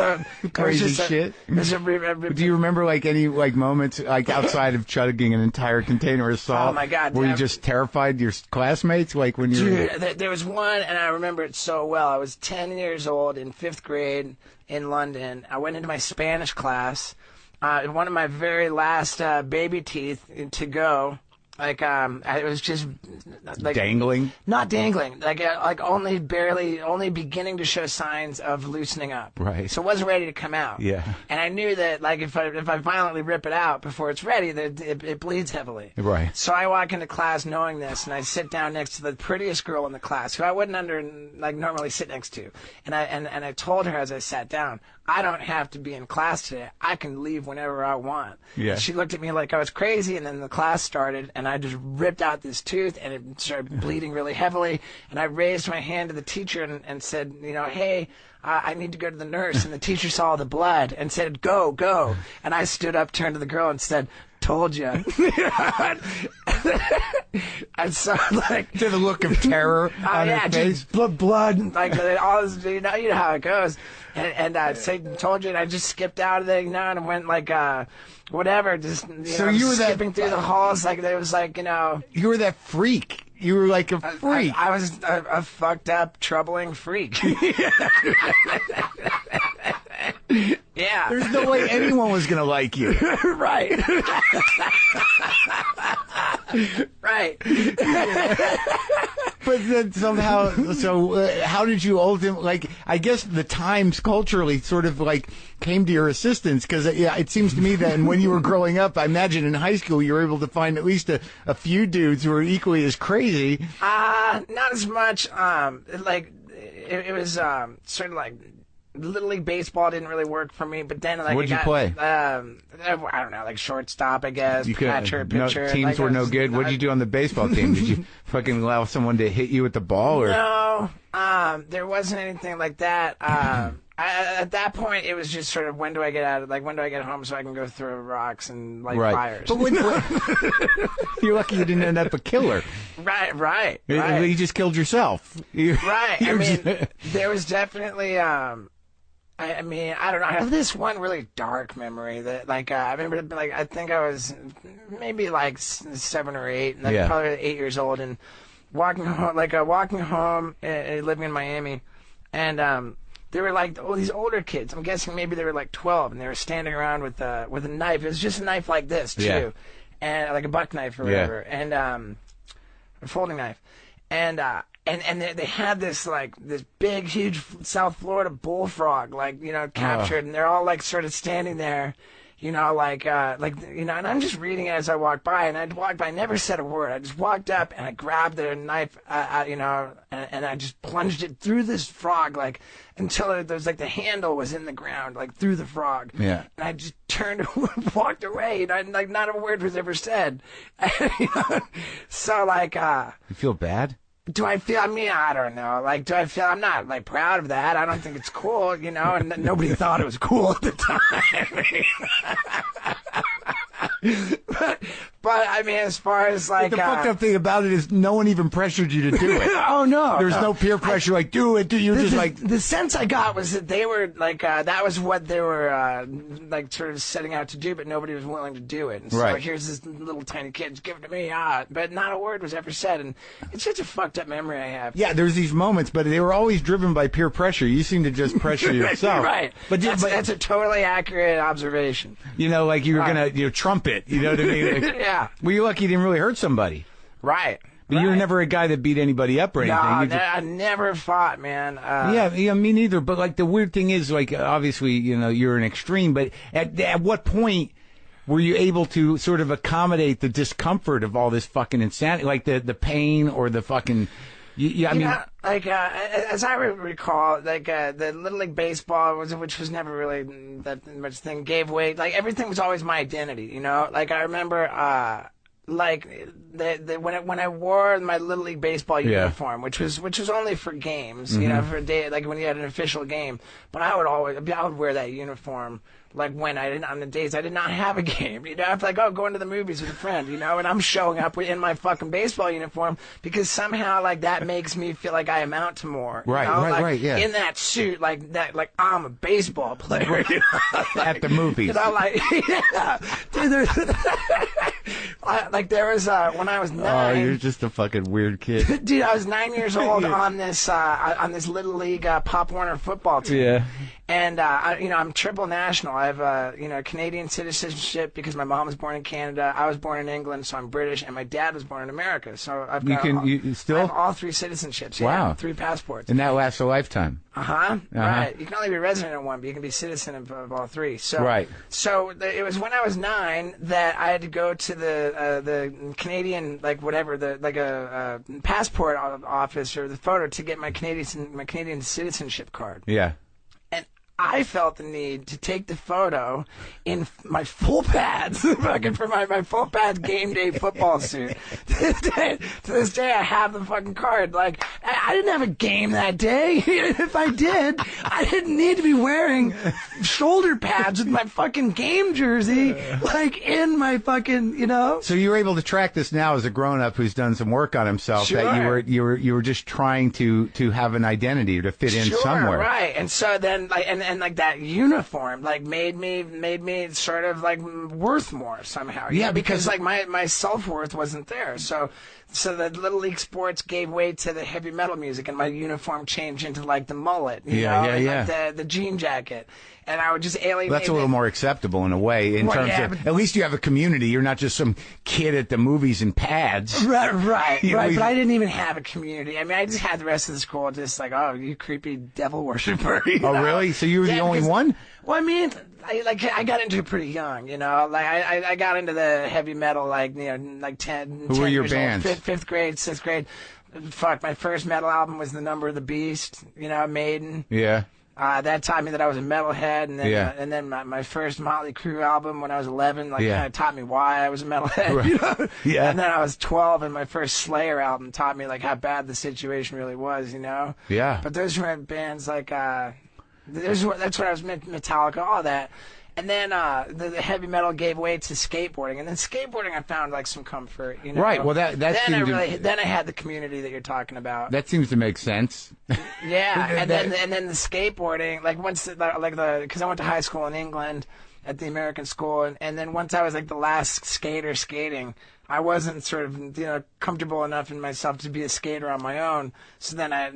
crazy shit. Do you remember like any like moments like outside of chugging an entire container of salt? Oh my God. Were you just terrified your classmates like when you were... Dude, there was one, and I remember it so well. I was 10 years old in 5th grade in London. I went into my Spanish class. One of my very last baby teeth to go. Like it was just like dangling. Not dangling. Like only beginning to show signs of loosening up. Right. So it wasn't ready to come out. Yeah. And I knew that like if I violently rip it out before it's ready, that it bleeds heavily. Right. So I walk into class knowing this, and I sit down next to the prettiest girl in the class, who I wouldn't normally sit next to. And I told her as I sat down, I don't have to be in class today. I can leave whenever I want. Yeah. She looked at me like I was crazy, and then the class started, and I just ripped out this tooth, and it started bleeding really heavily. And I raised my hand to the teacher and said, hey, I need to go to the nurse. And the teacher saw the blood and said, go. And I stood up, turned to the girl, and said, told you. And so, like, to the look of terror on her face, just blood, like all this, you know how it goes. And I told you, and I just skipped out of there, and went like, whatever, just you were skipping through the halls, like it was like, you were that freak. You were like a freak. I was a fucked up, troubling freak. Yeah. There's no way anyone was going to like you. Right. Right. But then somehow, how did you ultimately, like, I guess the Times culturally sort of like came to your assistance, because it seems to me that when you were growing up, I imagine in high school you were able to find at least a few dudes who were equally as crazy. Not as much. It was sort of like Little League baseball didn't really work for me, but then like what'd you play? I don't know, like shortstop, I guess. Catcher, pitcher. No, teams were no good. What did you do on the baseball team? Did you fucking allow someone to hit you with the ball, or no? There wasn't anything like that. At that point, it was just sort of when do I get home so I can go throw rocks and light fires. But you're lucky you didn't end up a killer. Right. You just killed yourself. Right. I mean, there was definitely. I mean, I don't know. I have this one really dark memory that, like, I remember, like, I think I was maybe like 7 or 8, and probably 8 years old, and walking home, living in Miami, and they were like all these older kids. I'm guessing maybe they were like 12, and they were standing around with a knife. It was just a knife like this too, and like a buck knife or whatever, and a folding knife, and they had this big, huge South Florida bullfrog, captured, and they're all like sort of standing there. And I'm just reading it as I walked by, and I never said a word. I just walked up and I grabbed the knife, and I just plunged it through this frog, until there was the handle was in the ground, through the frog. Yeah. And I just turned and walked away, and not a word was ever said. So you feel bad? Do I feel? I mean, I don't know. Do I feel? I'm not proud of that. I don't think it's cool, And nobody thought it was cool at the time. but I mean, as far as the fucked up thing about it is, no one even pressured you to do it. Oh no, there's no peer pressure. Do it. You're the sense I got was that they were that was what they were sort of setting out to do, but nobody was willing to do it. And so here's this little tiny kid, just give it to me, but not a word was ever said, and it's such a fucked up memory I have. Yeah, there's these moments, but they were always driven by peer pressure. You seem to just pressure yourself. Right. But that's a totally accurate observation. You were gonna trumpet. You know what I mean? Yeah. Well, you're lucky you didn't really hurt somebody. Right. But you were never a guy that beat anybody up or anything. No, I never fought, man. Yeah, me neither. But the weird thing is, obviously, you're an extreme. But at what point were you able to sort of accommodate the discomfort of all this fucking insanity, the pain or the fucking? As I recall, the Little League Baseball which was never really that much thing, gave way. Everything was always my identity, I remember, when I wore my Little League Baseball uniform, which was only for games, for a day, when you had an official game. But I would wear that uniform. On the days I did not have a game, going to the movies with a friend, and I'm showing up in my fucking baseball uniform because somehow that makes me feel like I amount to more. Right, yeah. In that suit, I'm a baseball player. At the movies. Yeah. Dude, there was, when I was 9. Oh, you're just a fucking weird kid. Dude, I was 9 years old on this Little League Pop Warner football team. Yeah. And, I'm triple national. I have, Canadian citizenship because my mom was born in Canada. I was born in England, so I'm British, and my dad was born in America. So I've got I have all 3 citizenships. Wow. Yeah, 3 passports. And that lasts a lifetime. Right. You can only be resident of one, but you can be citizen of all 3. So, right. So it was when I was 9 that I had to go to the Canadian, a passport office or the photo to get my Canadian citizenship card. Yeah. I felt the need to take the photo in my full pads, for my full pads game day football suit. To this day, I have the fucking card. I didn't have a game that day. If I did, I didn't need to be wearing shoulder pads with my fucking game jersey, in my fucking, So you were able to track this now as a grown-up who's done some work on himself. Sure. That you were just trying to have an identity or to fit in somewhere. Right. And so then, and that uniform made me sort of worth more somehow. Yeah, because my self-worth wasn't there. So the Little League sports gave way to the heavy metal music, and my uniform changed into the mullet, the jean jacket. And I would just alienate. That's a little more acceptable in a way, terms of at least you have a community. You're not just some kid at the movies in pads. Right. But I didn't even have a community. I mean, I just had the rest of the school just oh, you creepy devil worshiper. Oh, really? So you were the only one? Well, I mean, I got into it pretty young, I got into the heavy metal, 10. Who were your bands? 5th grade, 6th grade. Fuck, my first metal album was The Number of the Beast, Maiden. Yeah. That taught me that I was a metalhead, and then my first Motley Crue album when I was 11, kind of taught me why I was a metalhead. Right. Yeah. And then I was 12, and my first Slayer album taught me how bad the situation really was. Yeah. But those were bands that's what I was Metallica, all that. And then the heavy metal gave way to skateboarding, and then skateboarding I found some comfort. Right. Well, then I had the community that you're talking about. That seems to make sense. Yeah, and then the skateboarding, once because I went to high school in England, at the American school, and then once I was like the last skater skating, I wasn't sort of comfortable enough in myself to be a skater on my own. So then I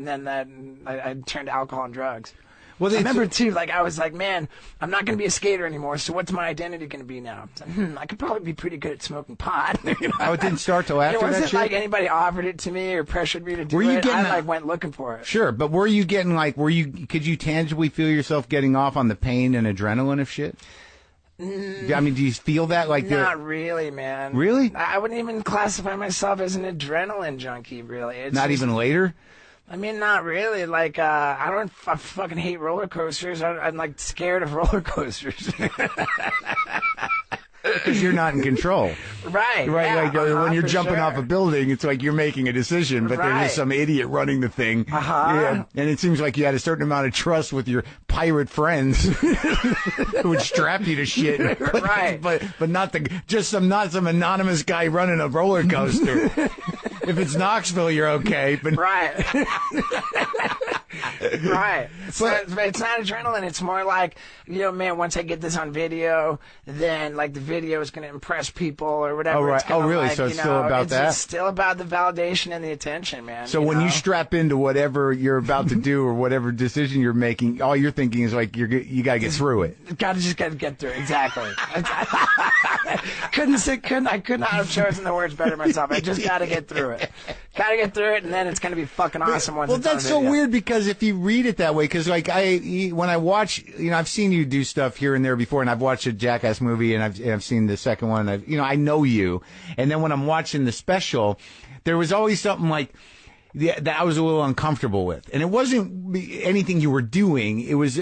turned to alcohol and drugs. Well, I remember too, like I was like, man, I'm not going to be a skater anymore. So what's my identity going to be now? I could probably be pretty good at smoking pot. Oh, it didn't start till after that shit? It wasn't like anybody offered it to me or pressured me to do it. I like went looking for it. Sure, but were you getting like, could you tangibly feel yourself getting off on the pain and adrenaline of shit? I mean, do you feel that? Like not really, man. Really? I wouldn't even classify myself as an adrenaline junkie, really. It's not even later? I mean, not really. Like, I fucking hate roller coasters. I'm like scared of roller coasters. Because you're not in control. Right. Yeah, like when you're jumping off a sure. building, it's like you're making a decision, but there's just some idiot running the thing. Yeah, and it seems like you had a certain amount of trust with your pirate friends who would strap you to shit. Right. But not some anonymous guy running a roller coaster. If it's Knoxville, you're okay. But right. Right. But it's not adrenaline. It's more like, man, once I get this on video, then like the video is going to impress people or whatever. Oh, right. Oh, really? Like, so it's still about that? It's still about the validation and the attention, man. So when you strap into whatever you're about to do or whatever decision you're making, all you're thinking is like you got to get through it. Got to get through it. Exactly. I could not have chosen the words better myself. I just got to get through it. Got to get through it, and then it's going to be fucking awesome once it's on that's video. So weird because if you read it that way, because like when I watch, I've seen you do stuff here and there before, and I've watched a Jackass movie, and I've seen the second one, and I know you, and then when I'm watching the special, there was always something like that I was a little uncomfortable with, and it wasn't anything you were doing; it was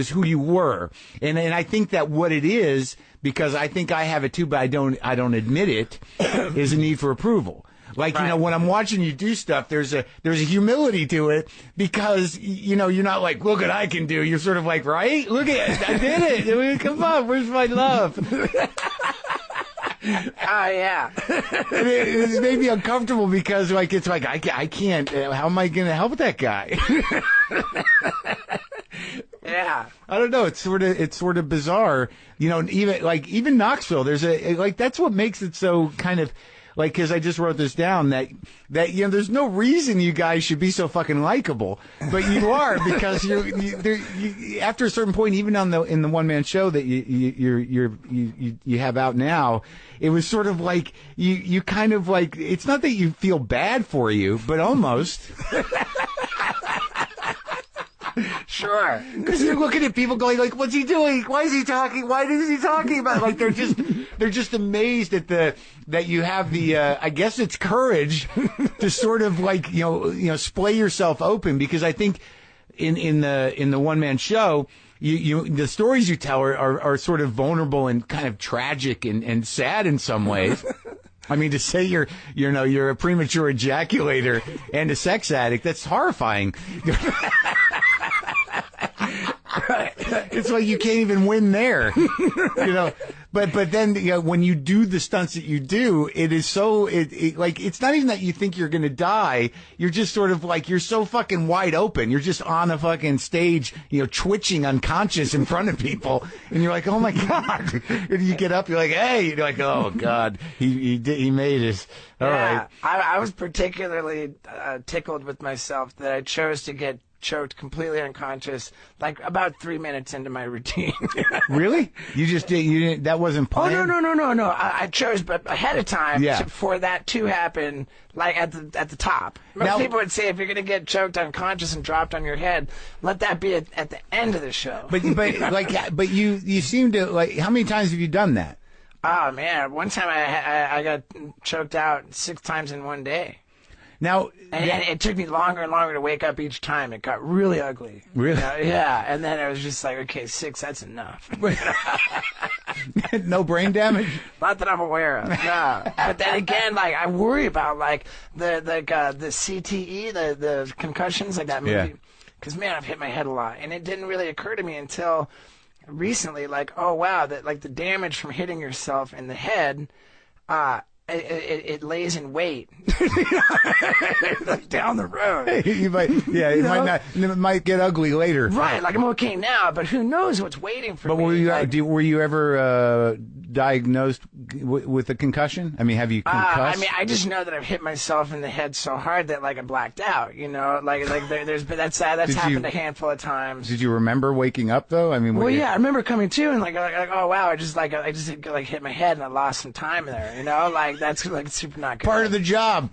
who you were, and I think that what it is, because I think I have it too, but I don't admit it, is a need for approval. Like, right. When I'm watching you do stuff, there's a humility to it because, you're not like, look what I can do. You're sort of like, right? Look at it. I did it. I mean, come on. Where's my love? Oh, yeah. And it made me uncomfortable because, like, it's like, I can't. How am I going to help that guy? Yeah. I don't know. It's sort of bizarre. Even Knoxville, that's what makes it so kind of. Like, because I just wrote this down that there's no reason you guys should be so fucking likable, but you are because you after a certain point, even in the one man show that you have out now, it was sort of like you kind of like, it's not that you feel bad for you, but almost. Sure. Because you're looking at people going like, what's he doing? Why is he talking? Why is he talking about? Like they're just amazed at that you have the I guess it's courage to sort of like splay yourself open, because I think in the one man show the stories you tell are sort of vulnerable and kind of tragic and sad in some ways. I mean, to say you're a premature ejaculator and a sex addict, that's horrifying. It's like you can't even win there, But then when you do the stunts that you do, it is so like it's not even that you think you're gonna die. You're just sort of like you're so fucking wide open. You're just on a fucking stage, twitching unconscious in front of people, and you're like, oh my god. And you get up, you're like, hey, you're like, oh god, he made it. All right. I was particularly tickled with myself that I chose to get choked completely unconscious like about 3 minutes into my routine. Really? You didn't, that wasn't planned? Oh, no. I chose but ahead of time for that to happen, like at the top. Most people would say if you're going to get choked unconscious and dropped on your head, let that be at the end of the show. But you seem to, like, how many times have you done that? Oh, man. One time I got choked out 6 times in one day. Now, and it took me longer and longer to wake up each time. It got really ugly. Really? Yeah. And then it was just like, okay, 6, that's enough. No brain damage? Not that I'm aware of. No. But then again, like, I worry about like the CTE, the concussions, like that movie. Yeah. Because man, I've hit my head a lot, and it didn't really occur to me until recently. Like, oh wow, that like the damage from hitting yourself in the head. it lays in wait like down the road. You might, yeah, it might not. It might get ugly later. Right, like I'm okay now, but who knows what's waiting for me? But were you ever diagnosed with a concussion? I mean, have you concussed? I mean, I just know that I've hit myself in the head so hard that like I blacked out. You know, there's been that's happened a handful of times. Did you remember waking up though? I mean, yeah, I remember coming to and like oh wow, I just hit my head and I lost some time there. You know, like that's like super not good. Part of the job.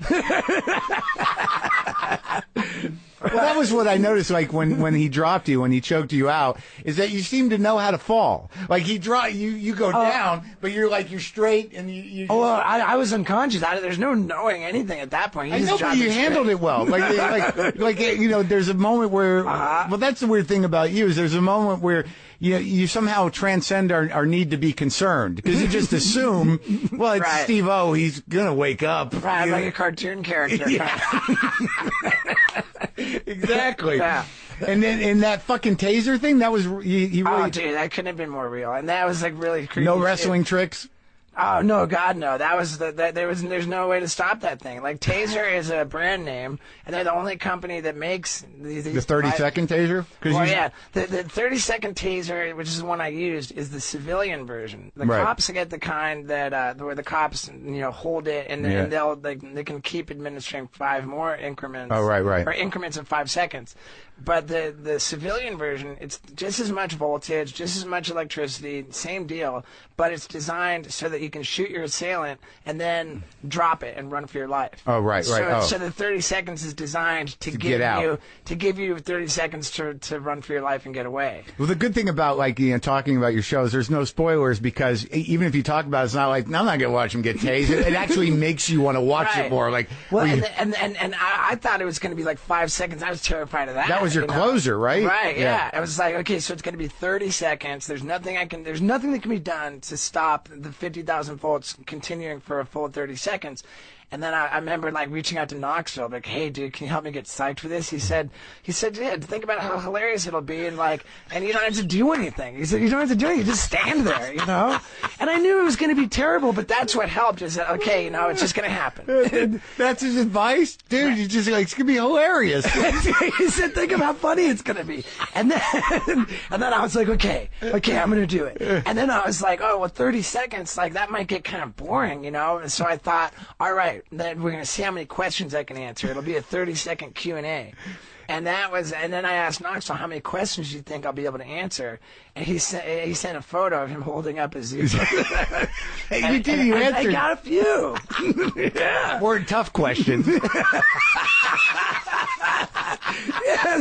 Well, that was what I noticed, like, when he dropped you, when he choked you out, is that you seem to know how to fall. Like, he you go down, but you're straight, and you well, I was unconscious. There's no knowing anything at that point. I know, but you handled it well. Like, you know, there's a moment where, well, that's the weird thing about you, is there's a moment where you somehow transcend our need to be concerned, because you just assume, well, it's right. Steve-O, he's gonna wake up. Right, like a cartoon character. Yeah. Exactly. Yeah. And then in that fucking taser thing, that was he really. Oh, dude, that couldn't have been more real, and that was like really creepy. No wrestling tricks. Oh no, God no! That was there's no way to stop that thing. Like Taser is a brand name, and they're the only company that makes these. The 30-second taser. Well, yeah, the 30-second Taser, which is the one I used, is the civilian version. The right. cops get the kind that where the cops hold it, and then they can keep administering 5 more increments. Oh right. Or increments of 5 seconds. But the civilian version, it's just as much voltage, just as much electricity, same deal, but it's designed so that you can shoot your assailant and then drop it and run for your life. Oh, right. So the 30 seconds is designed to give you 30 seconds to run for your life and get away. Well, the good thing about talking about your shows, there's no spoilers, because even if you talk about it, it's not like, I'm not going to watch him get tased. It actually makes you want to watch it more. Like, well, and I thought it was going to be like 5 seconds. I was terrified of that. That was your closer, right? Right. Yeah. I was like, okay, so it's going to be 30 seconds. There's nothing that can be done to stop the 50,000 volts continuing for a full 30 seconds. And then I remember like reaching out to Knoxville, like, hey, dude, can you help me get psyched for this? He said, yeah, think about how hilarious it'll be, and you don't have to do anything. He said, you don't have to do anything, you just stand there, And I knew it was going to be terrible, but that's what helped. Is that, okay, it's just going to happen. That's his advice, dude. You just it's going to be hilarious. He said, think of how funny it's going to be. And then I was like, okay, I'm going to do it. And then I was like, oh, well, 30 seconds, like that might get kind of boring, And so I thought, all right, then we're going to see how many questions I can answer. It'll be a 30-second Q&A. And then I asked Knoxville, how many questions do you think I'll be able to answer? And he sent a photo of him holding up his Zippo. You did, you answered. I got a few. Yeah. Weren't tough questions. Yeah,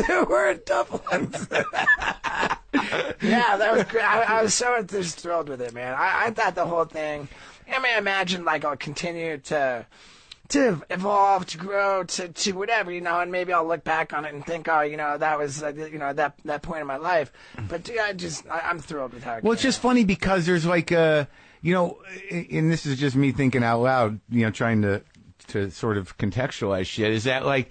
there were tough ones. Yeah, that was great. I was so just thrilled with it, man. I thought the whole thing, I imagine like I'll continue to evolve, to grow, to whatever, and maybe I'll look back on it and think, oh, that was, that point in my life. But dude, I'm thrilled with how it Well, it's just funny because there's like, and this is just me thinking out loud, trying to sort of contextualize shit, is that like,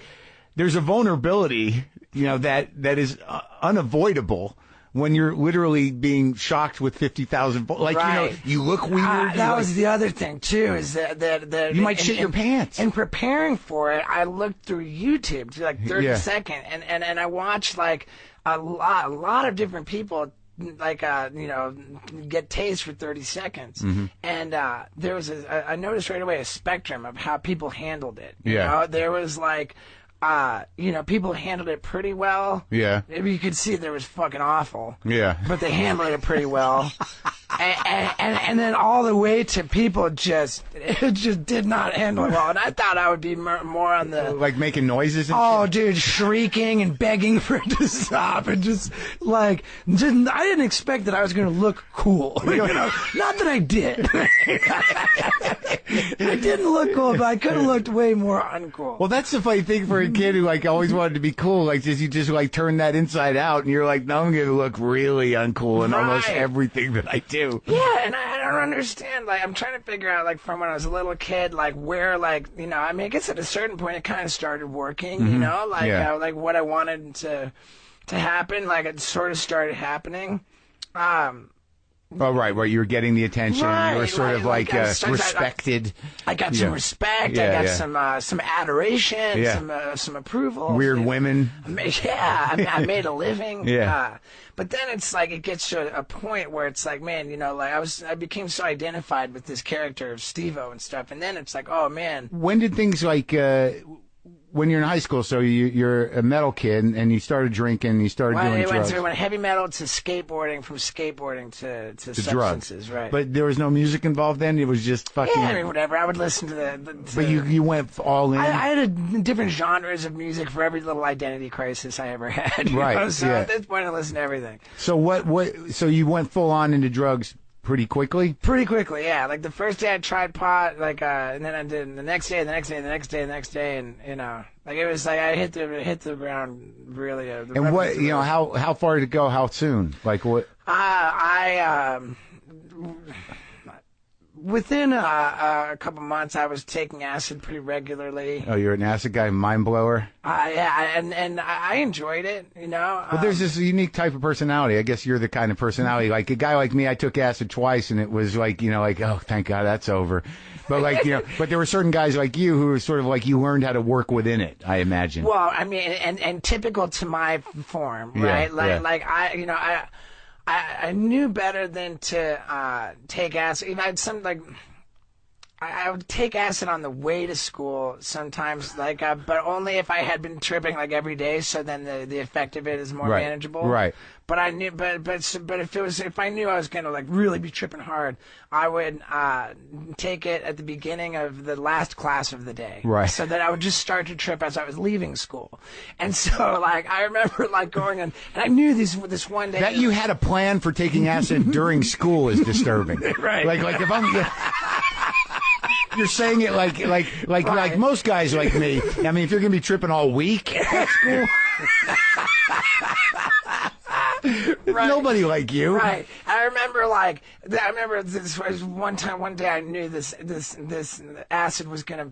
there's a vulnerability, that is unavoidable when you're literally being shocked with 50,000 volts. Like, right. You look weird. That was the other thing, too, is that you might shit your pants. In preparing for it, I looked through YouTube to like 30 second, and I watched like a lot of different people like get tased for 30 seconds. Mm-hmm. And there was I noticed right away a spectrum of how people handled it. There was like people handled it pretty well. Yeah. You could see there was fucking awful. Yeah. But they handled it pretty well. and then all the way to people just did not handle it well. And I thought I would be more on the... Like making noises and shit? Dude, shrieking and begging for it to stop. And just, I didn't expect that I was going to look cool. Not that I did. I didn't look cool, but I could have looked way more uncool. Well, that's the funny thing for a kid who, always wanted to be cool. You just, turn that inside out, and you're like, no, I'm going to look really uncool in almost everything that I do. Yeah, and I don't understand. I'm trying to figure out, from when I was a little kid, where, I guess at a certain point it kind of started working, mm-hmm. What I wanted to happen, it sort of started happening. Oh, right, where you were getting the attention. You were sort of like respected. I got some respect. I got some adoration, some approval. Weird women. I made a living. Yeah. But then it's like it gets to a point where it's like, man, you know, like I became so identified with this character of Steve-O and stuff, and then it's like, oh man. When did things like when you're in high school, so you're a metal kid, and you started drinking, you started doing drugs. It went heavy metal to skateboarding, from skateboarding to substances, drugs. Right. But there was no music involved then? It was just fucking... Yeah, I mean, whatever. I would listen to But you went all in? I had different genres of music for every little identity crisis I ever had. Right, So at this point, I listened to everything. So so you went full on into drugs pretty quickly? Pretty quickly, yeah. Like the first day I tried pot, and then I did the next day, and you know, like it was like I hit the ground really. And what, you know, how far did it go? How soon? Like what? Within a couple months, I was taking acid pretty regularly. Oh, you're an acid guy, mind blower. Yeah, and I enjoyed it, you know. Well, there's this unique type of personality. I guess you're the kind of personality, like a guy like me. I took acid twice, and it was like, you know, like, oh, thank God that's over. But like, you know, but there were certain guys like you who were sort of like, you learned how to work within it, I imagine. Well, I mean, and typical to my form, right? Like I knew better than to take acid. You know, I would take acid on the way to school sometimes, but only if I had been tripping like every day. So then the effect of it is more manageable. Right. But I knew, but if I knew I was gonna like really be tripping hard, I would take it at the beginning of the last class of the day. Right. So that I would just start to trip as I was leaving school. And so like I remember like going and I knew this one day that you had a plan for taking acid during school is disturbing. Right. Like if I'm. You're saying it like most guys like me. I mean, if you're gonna be tripping all week at school, right. Nobody like you. Right. I remember this was one day I knew this acid was gonna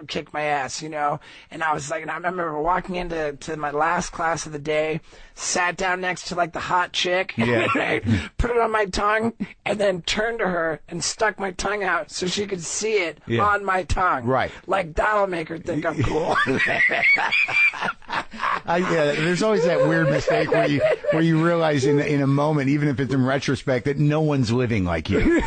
kick my ass, you know. And I was like, and I remember walking into my last class of the day, sat down next to like the hot chick, right, put it on my tongue, and then turned to her and stuck my tongue out so she could see it on my tongue. Right. Like that'll make her think I'm cool. There's always that weird mistake where you realize in a moment, even if it's in retrospect, that no one's living like you.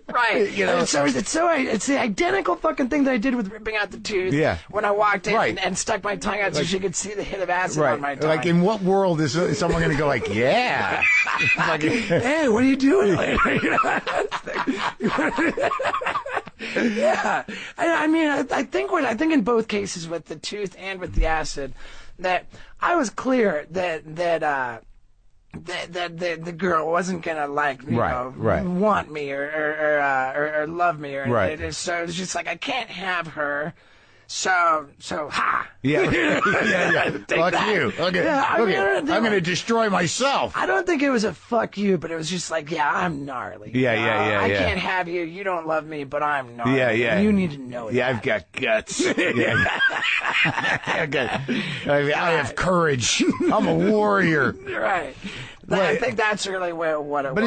Right. You know, it's the identical fucking thing that I did with ripping out the tooth. Yeah. When I walked in and stuck my tongue out so she could see the hit of acid on my tongue. Like, in what world is someone going to go like, yeah? Like, hey, what are you doing later? Yeah. I mean, I think in both cases with the tooth and with the acid, that I was clear that the girl wasn't gonna want me or love me or so it was just like I can't have her. So ha. Yeah. Fuck that. you. Okay. Yeah, I'm gonna destroy myself. I don't think it was a fuck you, but it was just like, yeah, I'm gnarly. I can't have you. You don't love me, but I'm gnarly. Yeah. You need to know Yeah, that. I've got guts. I have courage. I'm a warrior. Right. I think that's really what it was. But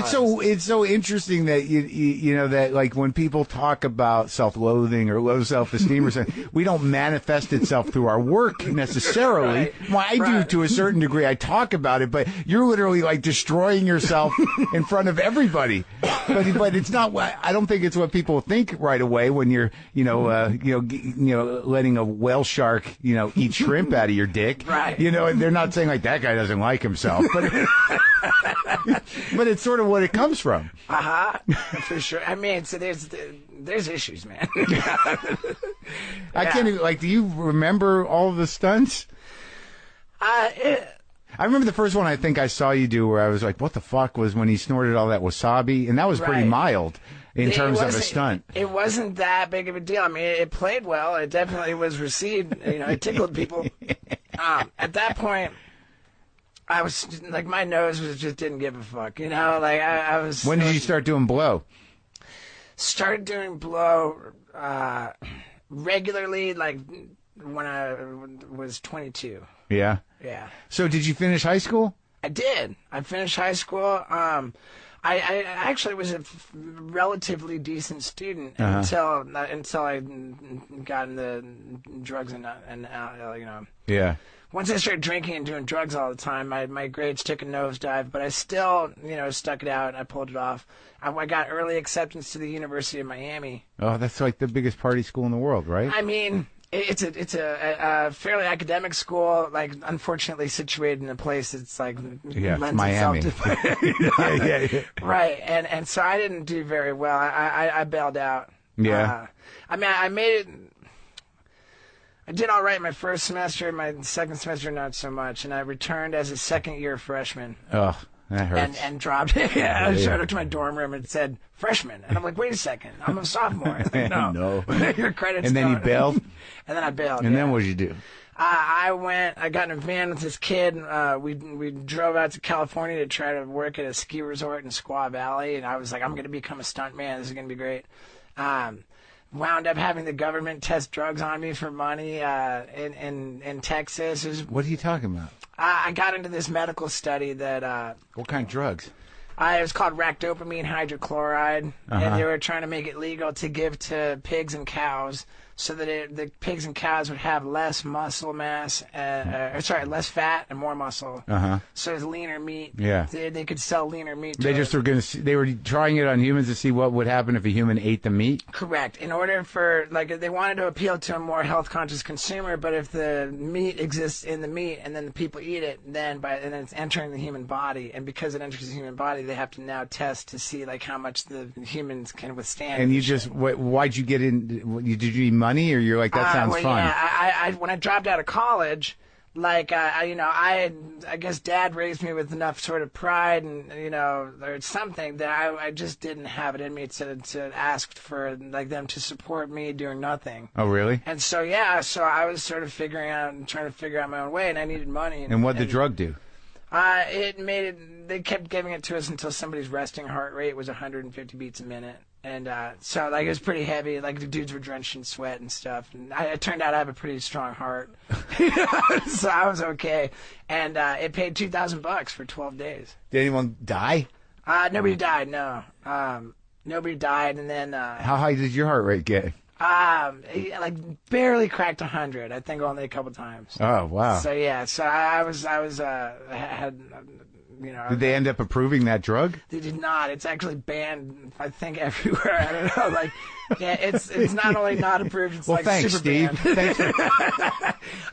it's so interesting that you know that like when people talk about self-loathing or low self-esteem or something, we don't manifest itself through our work necessarily. Right. Well, I do to a certain degree. I talk about it, but you're literally like destroying yourself in front of everybody. But it's not. I don't think it's what people think right away when you're letting a whale shark eat shrimp out of your dick. Right. You know, they're not saying like that guy doesn't like himself, but. But it's sort of what it comes from. For sure. I mean, so there's issues, man. I can't even, like, do you remember all of the stunts? I remember the first one I think I saw you do where I was like, what the fuck, was when he snorted all that wasabi, and that was pretty mild in terms of a stunt. It wasn't that big of a deal. I mean, it played well. It definitely was received. It tickled people. At that point, I was like, my nose just didn't give a fuck, like I was. When did you start doing blow? Started doing blow regularly, like when I was 22. Yeah. Yeah. So did you finish high school? I did. I finished high school. I actually was a relatively decent student until I got into drugs and you know. Yeah. Once I started drinking and doing drugs all the time, my grades took a nosedive, but I still, stuck it out. I pulled it off. I got early acceptance to the University of Miami. Oh, that's like the biggest party school in the world, right? I mean, it's a fairly academic school, like unfortunately situated in a place that's like lends Miami. itself to yeah. right. And so I didn't do very well. I bailed out. Yeah. I mean, I made it. I did all right my first semester. My second semester, not so much. And I returned as a second-year freshman. Oh, that hurts. And dropped it. Yeah, I showed up to my dorm room and it said freshman. And I'm like, wait a second, I'm a sophomore. Like, no. Your credit's And then gone. you bailed? And then I bailed. And then what did you do? I got in a van with this kid. We drove out to California to try to work at a ski resort in Squaw Valley. And I was like, I'm going to become a stuntman. This is going to be great. Wound up having the government test drugs on me for money in Texas. What are you talking about? I got into this medical study that... What kind of drugs? It was called ractopamine hydrochloride, and they were trying to make it legal to give to pigs and cows so that the pigs and cows would have less muscle mass, less fat and more muscle. So it's leaner meat. Yeah. They could sell leaner meat. They were trying it on humans to see what would happen if a human ate the meat? Correct. In order for, they wanted to appeal to a more health-conscious consumer, but if the meat exists in the meat and then the people eat it, then it's entering the human body, and because it enters the human body, they have to now test to see, how much the humans can withstand. And you why'd you get in, did you eat money, or you're like, that sounds fun? Yeah, when I dropped out of college, I guess Dad raised me with enough sort of pride and, or something that I just didn't have it in me to ask for, them to support me doing nothing. Oh, really? And so, so I was sort of trying to figure out my own way, and I needed money. And what'd the drug do? They kept giving it to us until somebody's resting heart rate was 150 beats a minute. And so it was pretty heavy. The dudes were drenched in sweat and stuff. And it turned out I have a pretty strong heart, so I was okay. And it paid $2,000 for 12 days. Did anyone die? Nobody died. No, nobody died. And then how high did your heart rate get? Barely cracked 100. I think only a couple times. Oh, wow. So yeah, so I had. Did they end up approving that drug? They did not. It's actually banned, I think, everywhere. I don't know. It's not only not approved. It's thanks, super Steve. banned.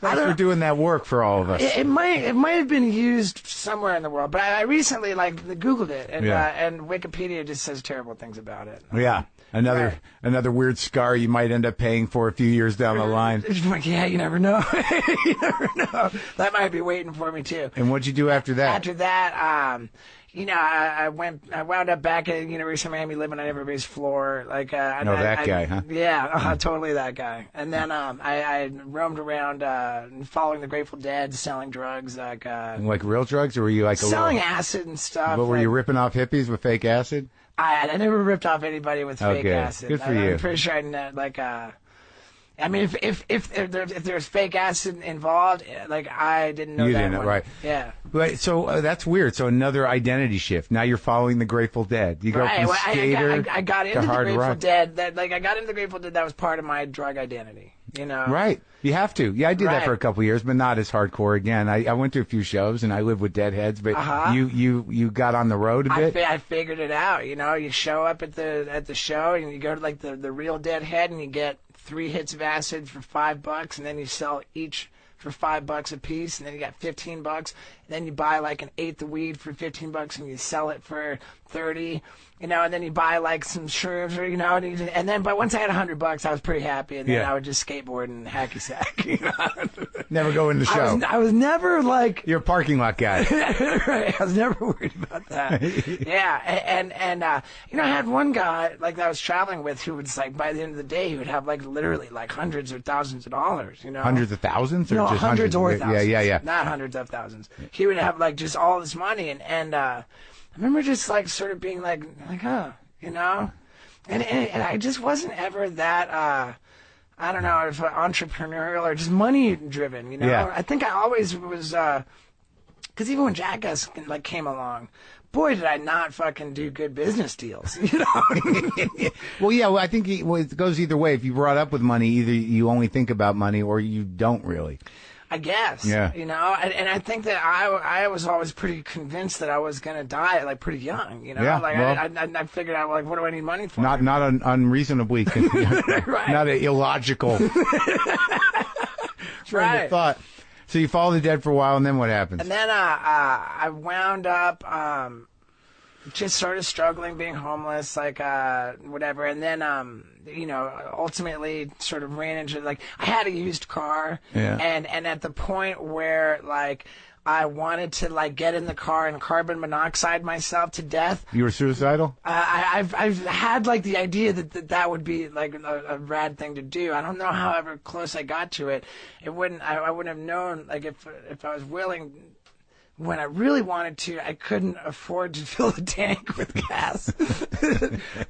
Thanks for doing that work for all of us. It might have been used somewhere in the world, but I recently Googled it, and Wikipedia just says terrible things about it. Yeah. Another weird scar you might end up paying for a few years down the line. Yeah, you never know. You never know. That might be waiting for me too. And what'd you do after that? After that, I wound up back at University of Miami living on everybody's floor. That guy, huh? Yeah, totally that guy. And then I roamed around following the Grateful Dead, selling drugs. Like real drugs, or were you selling acid and stuff? But were you ripping off hippies with fake acid? I never ripped off anybody with fake acid. Good for you. I'm pretty sure I didn't, I mean, if there's fake acid involved, I didn't know you that didn't, one. Right? Yeah. But so that's weird. So another identity shift. Now you're following the Grateful Dead. You go from skater I got into to the hard Grateful rock. Dead. I got into the Grateful Dead. That was part of my drug identity. Right. You have to. Yeah, I did that for a couple of years, but not as hardcore again. I went to a few shows and I lived with Deadheads, but you got on the road a bit. I figured it out. You show up at the show and you go to the real Deadhead and you get 3 hits of acid for $5, and then you sell each for $5 a piece, and then you got $15. And then you buy an eighth of weed for $15, and you sell it for $30. And then you buy some shrooms, or and then. But once I had $100, I was pretty happy, and then I would just skateboard and hacky sack. Never go in the show. I was never You're a parking lot guy. Right. I was never worried about that. Yeah, and I had one guy that I was traveling with who would by the end of the day he would have literally hundreds or thousands of dollars. Hundreds of thousands, or no, just hundreds or thousands. Yeah. Not hundreds of thousands. He would have just all this money, and I remember just sort of being huh, and I just wasn't ever that I don't know if entrepreneurial or just money driven, Yeah. I think I always was Because even when Jackass like came along, boy, did I not fucking do good business deals, you know? Well, yeah, well, I think it goes either way. If you brought up with money, either you only think about money or you don't really. I guess. Yeah. You know, and I think that I was always pretty convinced that I was going to die like pretty young, you know? Yeah, like well, I figured out like, what do I need money for? Not an unreasonably, Right. not an illogical train of thought. So you follow the dead for a while, and then what happens? And then I wound up just sort of struggling, being homeless, like whatever. And then you know, ultimately sort of ran into like I had a used car, and at the point where like I wanted to like get in the car and carbon monoxide myself to death. You were suicidal? I've had like the idea that would be like a rad thing to do. I don't know however close I got to it. I wouldn't have known like if I was willing. When I really wanted to, I couldn't afford to fill the tank with gas.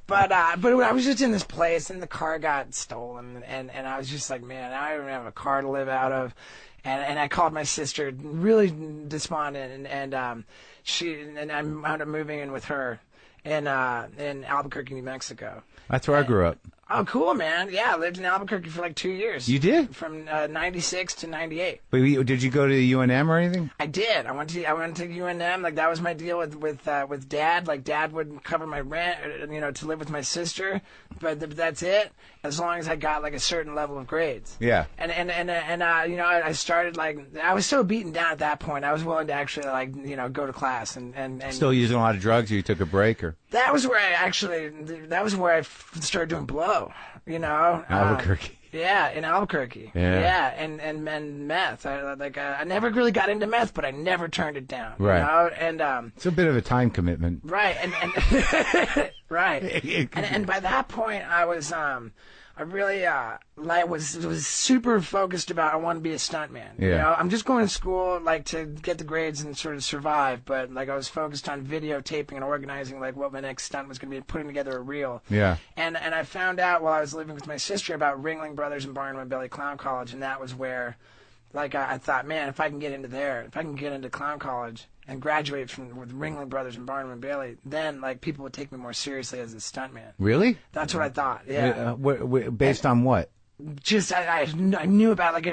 but I was just in this place and the car got stolen and I was just like, man, I don't even have a car to live out of. And I called my sister, really despondent, and I wound up moving in with her in Albuquerque, New Mexico. That's where I grew up. Oh, cool, man. Yeah, I lived in Albuquerque for like 2 years. You did? From 96 to 98. But did you go to UNM or anything? I did. I went to UNM. Like that was my deal with Dad. Like Dad would cover my rent, you know, to live with my sister. But that's it. As long as I got like a certain level of grades. Yeah. And you know, I started like I was so beaten down at that point. I was willing to actually like you know go to class and still using a lot of drugs. Or you took a break or? That was where I started doing blow. You know. Albuquerque. Yeah, in Albuquerque. Yeah, and meth. I never really got into meth, but I never turned it down. Right. You know? And it's a bit of a time commitment. Right. And right. and by that point, I was I really was super focused about I want to be a stuntman. Yeah. You know, I'm just going to school like to get the grades and sort of survive, but like I was focused on videotaping and organizing like what my next stunt was going to be, putting together a reel. Yeah. And I found out while I was living with my sister about Ringling Brothers and Barnum and Bailey Clown College, and that was where like I thought, man, if I can get into there, if I can get into clown college and graduate with Ringling Brothers and Barnum and Bailey, then like people would take me more seriously as a stuntman. Really? That's what I thought. Yeah. Based on what? Just I knew about like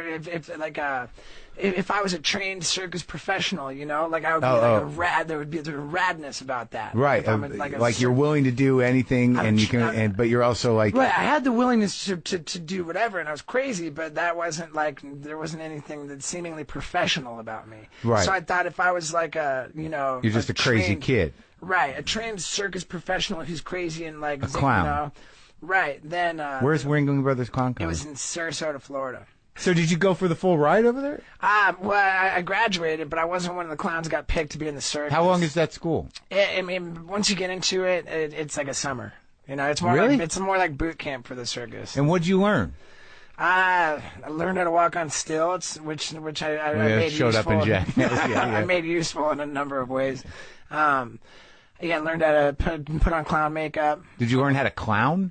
if I was a trained circus professional, you know, like I would be a rad. There would be a radness about that. Right. Like you're willing to do anything, and you can, but you're also like. Right. I had the willingness to do whatever, and I was crazy, but that wasn't like there wasn't anything that seemingly professional about me. Right. So I thought if I was like you're just a crazy kid. Right. A trained circus professional who's crazy and like a clown. You know, right. Then. Where's Ringling Brothers Clown College? It was in Sarasota, Florida. So did you go for the full ride over there? Well, I graduated, but I wasn't one of the clowns that got picked to be in the circus. How long is that school? I mean, once you get into it, it's like a summer. You know, it's more really? it's more like boot camp for the circus. And what'd you learn? I learned how to walk on stilts, which I made showed useful. Up in Jack. Yeah. I made useful in a number of ways. I learned how to put on clown makeup. Did you learn how to clown?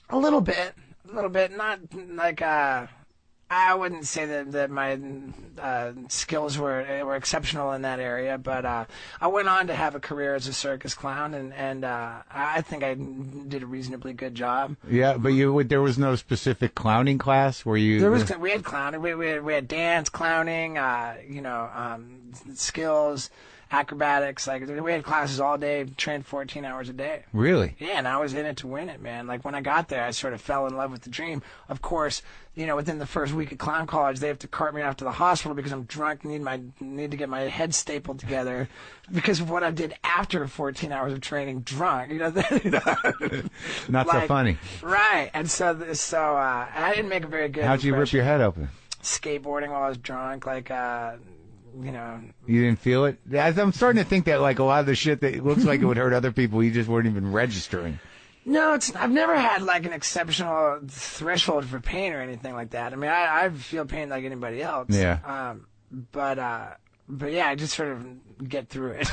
A little bit. Not like I wouldn't say that my skills were exceptional in that area, but I went on to have a career as a circus clown, and I think I did a reasonably good job. Yeah, but there was no specific clowning class where you. We had clowning, we had dance, clowning, skills. Acrobatics, like we had classes all day, trained 14 hours a day. Really? Yeah, and I was in it to win it, man. Like when I got there, I sort of fell in love with the dream. Of course, you know, within the first week of clown college, they have to cart me off to the hospital because I'm drunk, need to get my head stapled together because of what I did after 14 hours of training, drunk. You know, not like, so funny. Right, and so I didn't make a very good. How'd you rip your head open? Skateboarding while I was drunk, like. You know, you didn't feel it. I'm starting to think that like a lot of the shit that looks like it would hurt other people, you just weren't even registering. No, I've never had like an exceptional threshold for pain or anything like that. I mean, I feel pain like anybody else. Yeah. But yeah, I just sort of get through it.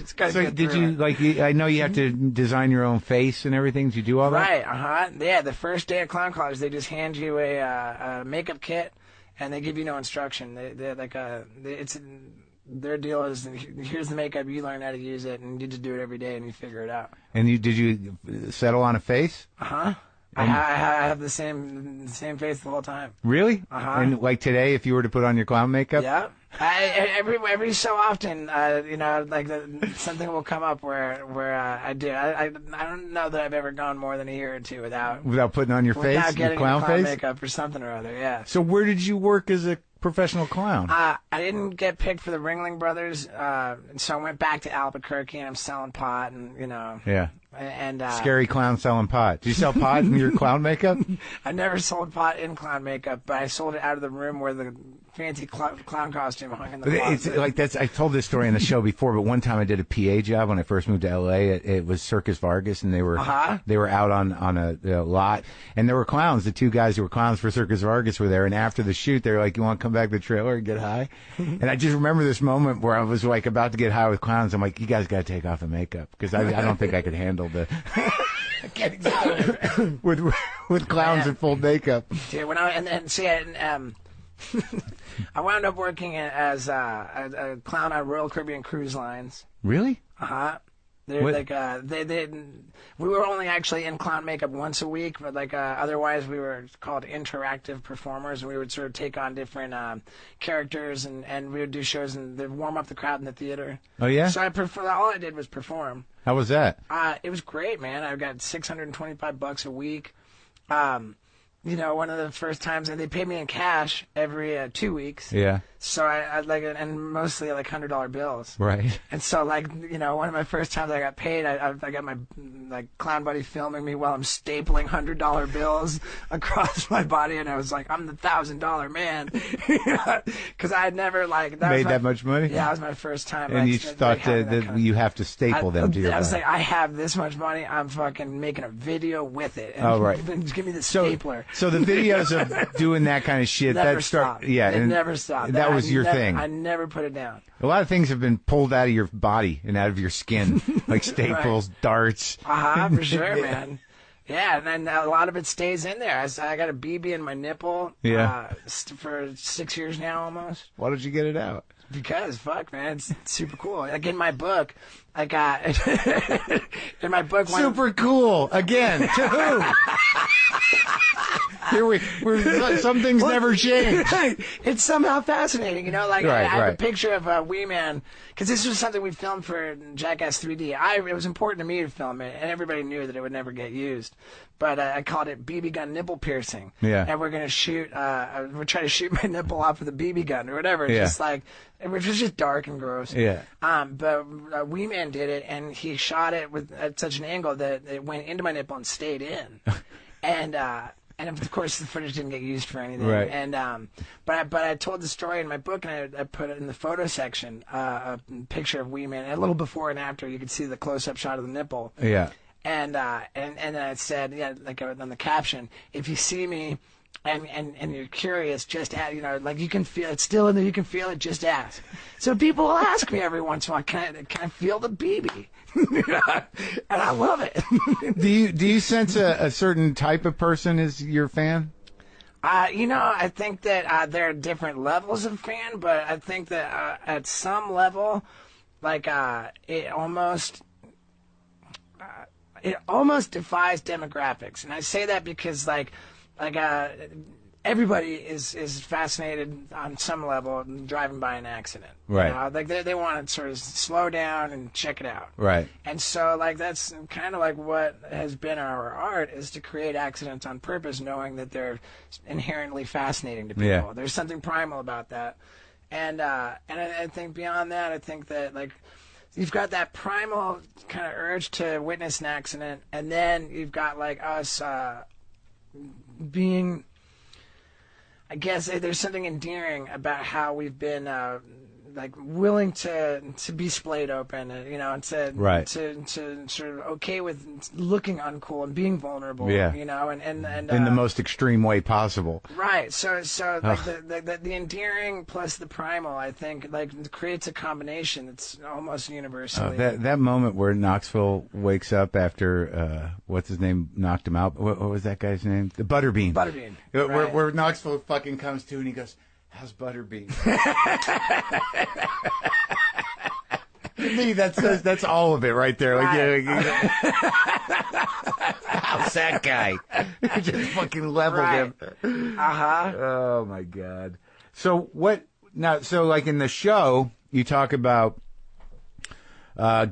So did you like? I know you have to design your own face and everything. Did you do all that? Right. Yeah. The first day of clown college, they just hand you a makeup kit. and they give you no instruction. They're like it's their deal is here's the makeup, you learn how to use it, and you just do it every day and you figure it out. And did you settle on a face? I have the same face the whole time. Really? And like today, if you were to put on your clown makeup? Yeah. Every so often, like something will come up where I do. I don't know that I've ever gone more than a year or two without putting on your face, without getting your clown face makeup or something or other. Yeah. So where did you work as a professional clown? I didn't get picked for the Ringling Brothers, so I went back to Albuquerque and I'm selling pot and Yeah. And scary clown selling pot. Did you sell pot in your clown makeup? I never sold pot in clown makeup, but I sold it out of the room where the fancy clown costume hung in the closet. It's like I told this story on the show before, but one time I did a PA job when I first moved to LA. It was Circus Vargas, and they were out on a lot, and there were clowns. The two guys who were clowns for Circus Vargas were there, and after the shoot, they were like, "You want to come back to the trailer and get high?" And I just remember this moment where I was like about to get high with clowns. I'm like, "You guys got to take off the makeup because I don't think I could handle the." with clowns in full makeup. Dude, when I wound up working as a clown on Royal Caribbean Cruise Lines. Really? They're like we were only actually in clown makeup once a week, but otherwise we were called interactive performers, and we would sort of take on different characters, and we would do shows and they'd warm up the crowd in the theater. Oh yeah. So all I did was perform. How was that? It was great, man. I got $625 a week. One of the first times, and they paid me in cash every 2 weeks. Yeah. So I and mostly $100 bills. Right. And so one of my first times I got paid, I got my clown buddy filming me while I'm stapling $100 bills across my body, and I was like, I'm the $1,000 man, because I had never made that much money. Yeah, that was my first time. And you thought that you have to staple them to your body. I was like, I have this much money, I'm fucking making a video with it. And right. Give me the stapler. So the videos of doing that kind of shit never stopped. Yeah, it never stopped. That was your thing. I never put it down. A lot of things have been pulled out of your body and out of your skin, like staples, right. Darts. For sure, man. Yeah, and then a lot of it stays in there. I got a BB in my nipple. Yeah. For 6 years now, almost. Why did you get it out? Because fuck, man, it's super cool. Like in my book, I got in my book. Super cool again. To who? Here some things never change. It's somehow fascinating, I have a picture of a Wee Man, because this was something we filmed for Jackass 3D. It was important to me to film it, and everybody knew that it would never get used. But I called it BB gun nipple piercing. Yeah. And we're gonna shoot. We're trying to shoot my nipple off with a BB gun or whatever. Just which was just dark and gross. Yeah. But Wee Man did it, and he shot it at such an angle that it went into my nipple and stayed in. And of course the footage didn't get used for anything. Right. And but I told the story in my book, and I put it in the photo section, a picture of Wee Man, and a little before and after. You could see the close-up shot of the nipple. Yeah. And then I said, on the caption, if you see me and you're curious, just ask, you can feel it's still in there, you can feel it, just ask. So people will ask me every once in a while, can I feel the BB? And I love it. Do you sense a certain type of person is your fan? I think that there are different levels of fan, but I think that at some level, it almost defies demographics. And I say that because everybody is fascinated on some level driving by an accident. Right. They want to sort of slow down and check it out. Right. And so that's kind of what has been our art, is to create accidents on purpose, knowing that they're inherently fascinating to people. Yeah. There's something primal about that. And I think beyond that, I think that you've got that primal kind of urge to witness an accident, and then you've got us being, I guess there's something endearing about how we've been willing to be splayed open, and to sort of okay with looking uncool and being vulnerable, and in the most extreme way possible. Right. So the endearing plus the primal, I think, creates a combination that's almost universally. That moment where Knoxville wakes up after what's his name knocked him out. What was that guy's name? The Butterbean. Butterbean. Where Knoxville fucking comes to and he goes, How's Butterbean? To me, that's all of it right there. Like, Right. how's that guy? You just fucking leveled him. Uh-huh. Oh my God. So what now? So like in the show, you talk about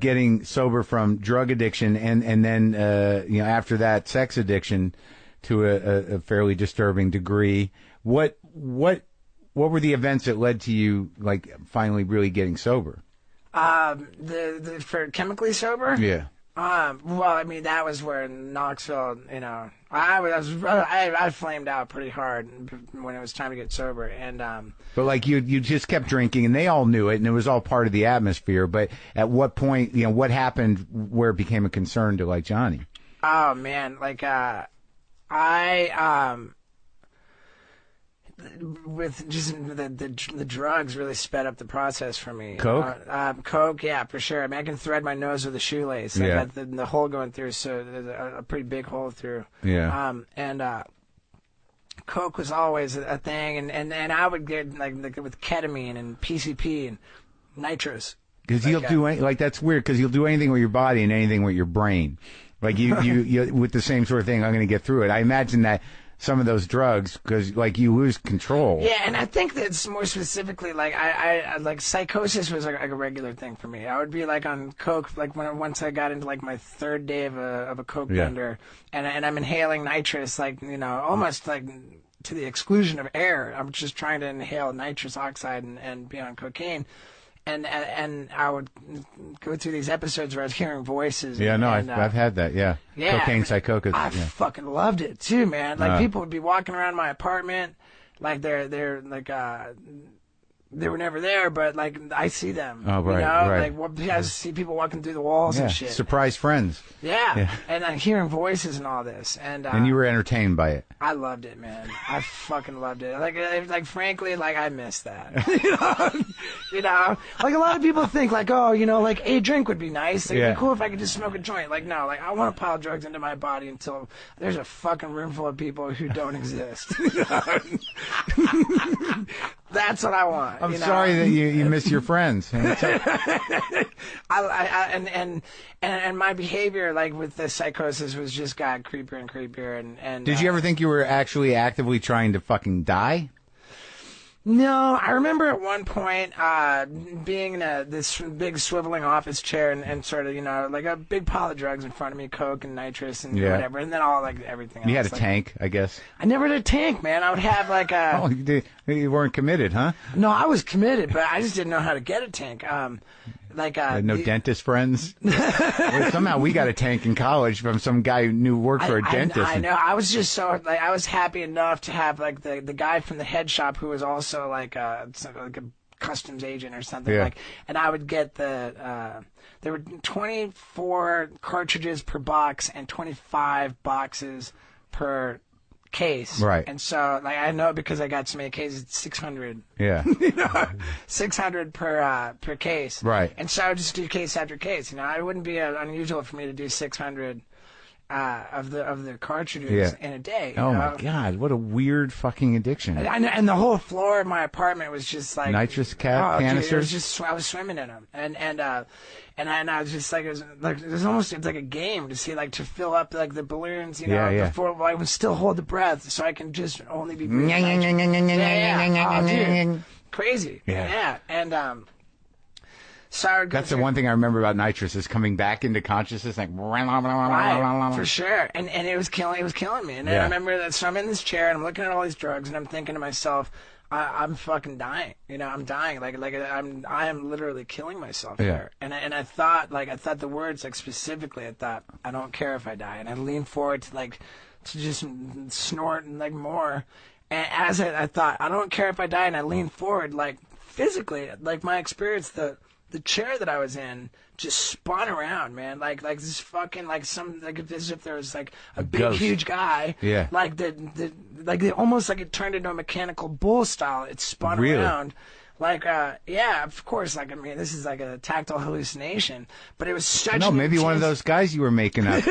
getting sober from drug addiction, and then after that, sex addiction to a fairly disturbing degree. What were the events that led to you like finally really getting sober? For chemically sober? Yeah. Well, I mean, that was where in Knoxville, I flamed out pretty hard when it was time to get sober, and But like you just kept drinking, and they all knew it, and it was all part of the atmosphere. But at what point, what happened where it became a concern to like Johnny? oh man, like with just the drugs really sped up the process for me. Coke? Coke, yeah, for sure. I mean, I can thread my nose with a shoelace. I Yeah. got the hole going through, so there's a pretty big hole through. Yeah. And Coke was always a thing, and I would get like with ketamine and PCP and nitrous. Because you'll do that's weird. Because you'll do anything with your body and anything with your brain. Like you with the same sort of thing. I'm going to get through it. I imagine that some of those drugs, because like you lose control. Yeah, and I think that's more specifically like I like psychosis was like a regular thing for me. I would be like on Coke like once I got into like my third day of a Coke bender, and I'm inhaling nitrous like almost like to the exclusion of air. I'm just trying to inhale nitrous oxide and be on cocaine. And I would go through these episodes where I was hearing voices. Yeah, no, I've had that. Yeah, cocaine psychosis. I fucking loved it too, man. Like people would be walking around my apartment, like they're like they were never there, but like I see them. Oh, right, right. Like I see people walking through the walls and shit. Surprise friends. Yeah, and I'm hearing voices and all this, and you were entertained by it. I loved it, man. I fucking loved it. Like frankly, like I miss that. Like a lot of people think, like, oh, like a drink would be nice. Like, it'd be cool if I could just smoke a joint. Like, no, like I want to pile drugs into my body until there's a fucking room full of people who don't exist. That's what I want. I'm sorry that you miss your friends. And my behavior, like with the psychosis, was just got creepier and creepier. And did you ever think you were actually actively trying to fucking die? No, I remember at one point being in this big swiveling office chair and sort of, like a big pile of drugs in front of me, Coke and nitrous and whatever, and then all like everything else. You had a tank, I guess. I never had a tank, man. I would have like a... Oh, you weren't committed, huh? No, I was committed, but I just didn't know how to get a tank. No dentist friends? Well, somehow we got a tank in college from some guy who worked for a dentist. I know. I was just so I was happy enough to have like the guy from the head shop who was also like a customs agent or something and I would get there were 24 cartridges per box and 25 boxes per case. Right. And so like I know because I got so many cases, it's 600. Yeah. 600 per case. Right. And so I would just do case after case. It wouldn't be unusual for me to do 600 of the cartridges in a day. Oh my God, what a weird fucking addiction. And the whole floor of my apartment was just like nitrous canisters. Dude, it was just I was swimming in them, and I was just like it was almost like a game to see like to fill up like the balloons, before I would still hold the breath, so I can just only be breathing. Dude, crazy. Yeah, and so that's the one thing I remember about nitrous is coming back into consciousness, like right, for sure, and it was killing me, and I remember that. So I'm in this chair and I'm looking at all these drugs and I'm thinking to myself, I'm fucking dying. I'm dying. I am literally killing myself here. And I thought the words specifically. I thought I don't care if I die, and I leaned forward to just snort and more. And as I thought I don't care if I die, and I leaned forward physically, my experience the chair that I was in just spun around, man. Like this fucking as if there was a big ghost. huge guy. Yeah. Almost like it turned into a mechanical bull style. It spun around. Of course, this is like a tactile hallucination, but it was such maybe one of those guys you were making up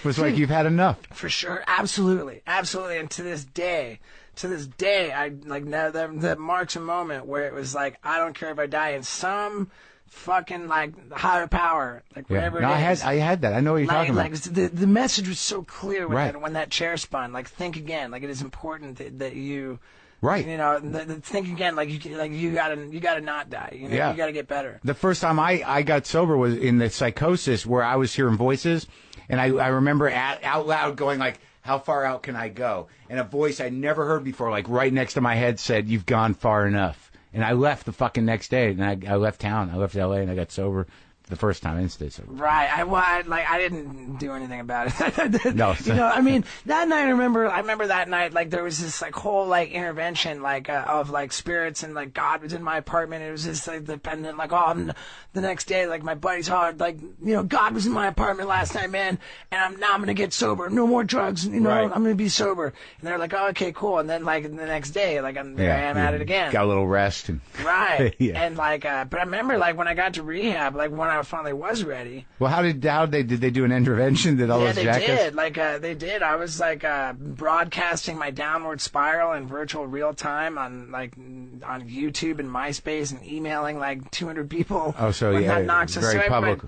was like, you've had enough. For sure. Absolutely. And to this day, to this day, I like that marks a moment where it was like, I don't care if I die in some fucking like higher power, like whatever. No, it is. I had that. I know what you're talking about. Like the message was so clear Right. when that chair spun. Like, think again. Like, it is important that you. Right. You know, think again. Like you gotta not die. You know, Yeah. you gotta get better. The first time I got sober was in the psychosis where I was hearing voices, and I remember out loud going like, how far out can I go? And a voice I never heard before, like right next to my head, said, "You've gone far enough." And I left the fucking next day, and I left town. I left LA, and I got sober the first time I didn't stay sober. Right. I didn't do anything about it. No. You know, I mean, that night I remember that night, like, there was this like whole like intervention, like of like spirits, and like God was in my apartment. It was just like dependent, like, the next day, like, my buddy's hard, like, you know, God was in my apartment last night, man, and now I'm gonna get sober. No more drugs, you know, Right. I'm gonna be sober. And they're like, oh, okay, cool. And then like the next day, like, I am at it again. Got a little rest. And Right. Yeah. And like, but I remember like when I got to rehab, like when I finally was ready. Well, how did they do an intervention? Did all Yeah, those they jackets? did. Like, they did. I was like broadcasting my downward spiral in virtual real time on YouTube and MySpace, and emailing like 200 people. Oh, so when yeah, that knocks us. very So public.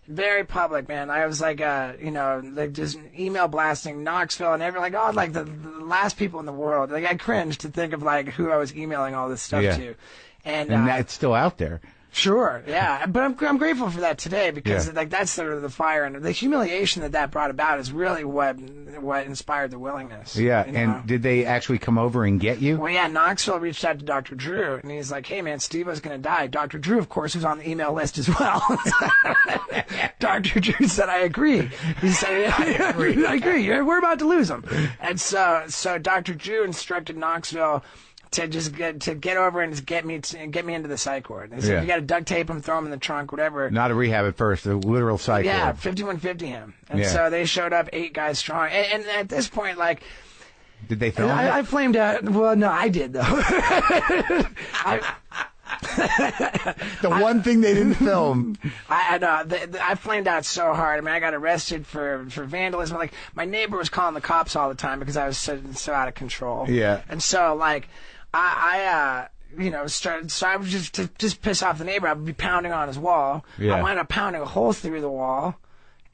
Very public, man. I was like, you know, like just email blasting Knoxville and everything. Like, like the last people in the world. Like, I cringed to think of like who I was emailing all this stuff to. And that's still out there. Sure, yeah, but I'm grateful for that today, because Yeah. like that's the fire, and the humiliation that brought about is really what inspired the willingness. Yeah, you know? and did they actually come over and get you? Well, yeah, Knoxville reached out to Dr. Drew, and he's like, hey, man, Steve was going to die. Dr. Drew, of course, was on the email list as well. Dr. Drew said, I agree. He said, I agree. We're about to lose him. And so Dr. Drew instructed Knoxville to just get over and just get me into the psych ward. They said, you got to duct tape him, throw him in the trunk, whatever. Not a rehab at first, a literal psych Yeah, ward. 5150 him. And so they showed up 8 guys strong. And at this point, like, Did they film it? I flamed out. Well, no, I did, though. The one thing they didn't film. I know. I flamed out so hard. I mean, I got arrested for vandalism. Like, my neighbor was calling the cops all the time because I was so out of control. Yeah. And so, like, I you know, so I would just piss off the neighbor. I would be pounding on his wall. Yeah. I wound up pounding a hole through the wall.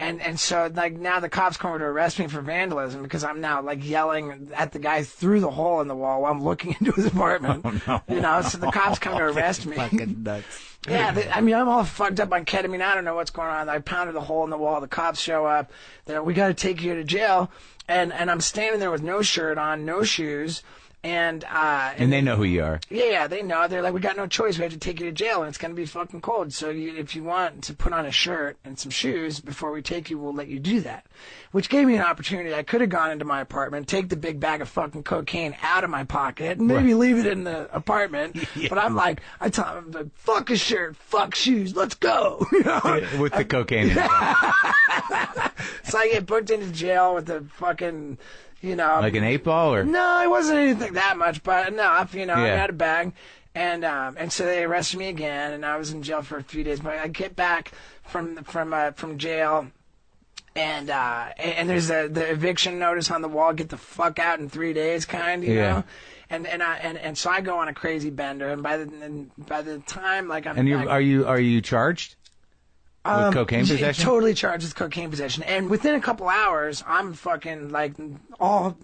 And so, like, now the cops come over to arrest me for vandalism because I'm now, like, yelling at the guy through the hole in the wall while I'm looking into his apartment. Oh, no. You know, so the cops come to arrest me. Fucking nuts. Yeah, I mean, I'm all fucked up on ketamine. I don't know what's going on. I pounded a hole in the wall. The cops show up. They're, we got to take you to jail. And I'm standing there with no shirt on, no shoes. And they know who you are. Yeah, they know. They're like, we got no choice. We have to take you to jail, and it's going to be fucking cold. So if you want to put on a shirt and some shoes before we take you, we'll let you do that. Which gave me an opportunity. I could have gone into my apartment, take the big bag of fucking cocaine out of my pocket, and maybe leave it in the apartment. Yeah. But I'm like, I tell them, like, fuck a shirt, fuck shoes, let's go. You know? With the cocaine in it. So I get booked into jail with the fucking... You know, like an 8-ball, or no, it wasn't anything that much, but enough. You know, Yeah. I had a bag, and so they arrested me again, and I was in jail for a few days. But I get back from jail, and there's the eviction notice on the wall. Get the fuck out in 3 days, you know. And so I go on a crazy bender, and by the time like I'm and are you charged? With cocaine possession? Totally charged with cocaine possession. And within a couple hours, I'm fucking, like, all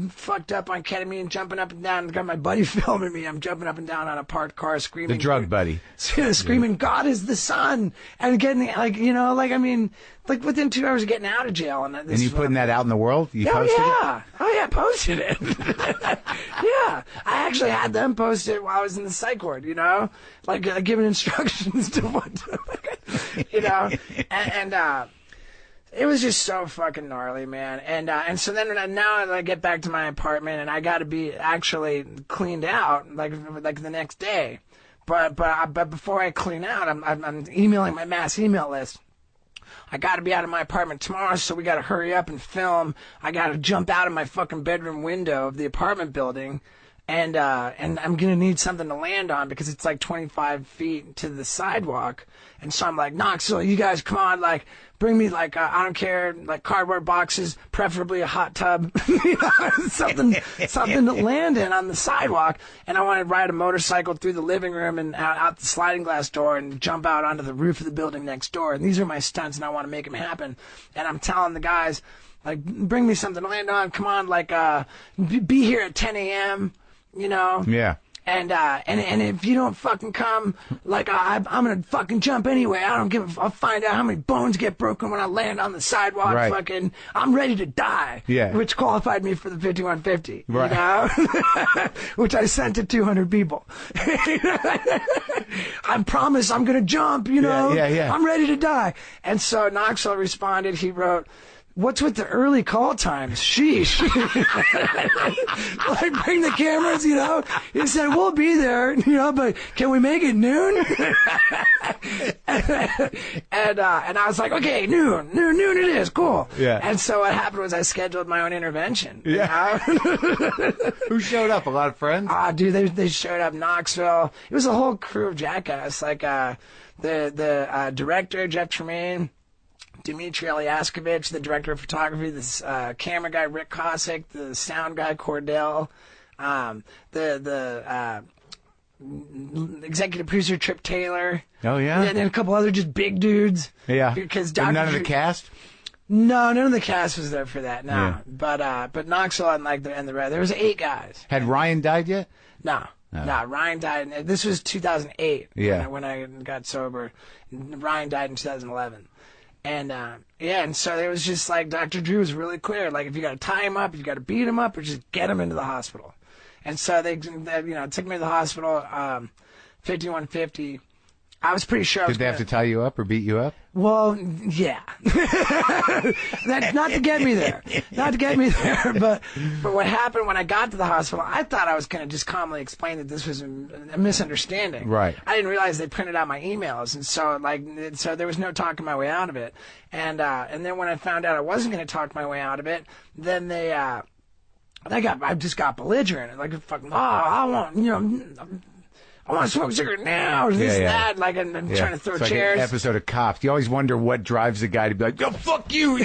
fucked up on ketamine, jumping up and down. Got my buddy filming me. I'm jumping up and down on a parked car, screaming. The drug buddy. Screaming, God is the sun. And getting, like, you know, like, I mean, like, within 2 hours of getting out of jail. And you putting that out in the world? You posted it? Oh, yeah, posted it. Yeah. I actually had them post it while I was in the psych ward, you know? Like, giving instructions to what to, you know? And it was just so fucking gnarly, man. And so then now I get back to my apartment, and I got to be actually cleaned out, like the next day. But before I clean out, I'm emailing my mass email list. I got to be out of my apartment tomorrow, so we got to hurry up and film. I got to jump out of my fucking bedroom window of the apartment building and I'm gonna need something to land on because it's like 25 feet to the sidewalk. And so I'm like, Knoxville, you guys come on, like, bring me, like, I don't care, like, cardboard boxes, preferably a hot tub, something to land in on the sidewalk. And I want to ride a motorcycle through the living room and out the sliding glass door and jump out onto the roof of the building next door. And these are my stunts, and I want to make them happen. And I'm telling the guys, like, bring me something to land on. Come on, like, be here at 10 a.m., you know? Yeah. And if you don't fucking come, like, I'm gonna fucking jump anyway. I don't give a, I'll find out how many bones get broken when I land on the sidewalk. Right. Fucking, I'm ready to die. Yeah. Which qualified me for the 5150. Right. You know? Which I sent to 200 people. I promise I'm gonna jump, you know? Yeah. I'm ready to die. And so Knoxville responded, he wrote, "What's with the early call times? Sheesh." Like, bring the cameras, you know? He said, "We'll be there, you know, but can we make it noon?" and I was like, "Okay, noon it is, cool." Yeah. And so what happened was I scheduled my own intervention. Yeah. Who showed up? A lot of friends? Dude, they showed up. Knoxville. It was a whole crew of jackass. Like, the director, Jeff Tremaine, Dmitry Alyaskovich, the director of photography, this camera guy, Rick Cossack, the sound guy, Cordell, the executive producer, Trip Taylor. Oh, yeah? And then a couple other just big dudes. Yeah. Because None of the cast? No, none of the cast was there for that, no. Yeah. But Knoxville and the rest, there was 8 guys. Had Ryan died yet? No. No, Ryan died. This was 2008 Yeah. when I got sober. Ryan died in 2011. And and so it was just like Dr. Drew was really clear. Like, if you got to tie him up, you got to beat him up, or just get him into the hospital. And so they took me to the hospital. 5150. I was pretty sure. Did they have to tie you up or beat you up? Well, yeah. That's not to get me there. Not to get me there. But what happened when I got to the hospital, I thought I was going to just calmly explain that this was a misunderstanding. Right. I didn't realize they printed out my emails. And so there was no talking my way out of it. And then when I found out I wasn't going to talk my way out of it, then I just got belligerent. Like, fucking, I want to smoke a cigarette now, or this and that. Like, I'm trying to throw it's chairs. Like an episode of Cops. You always wonder what drives the guy to be like, "Oh, fuck you!"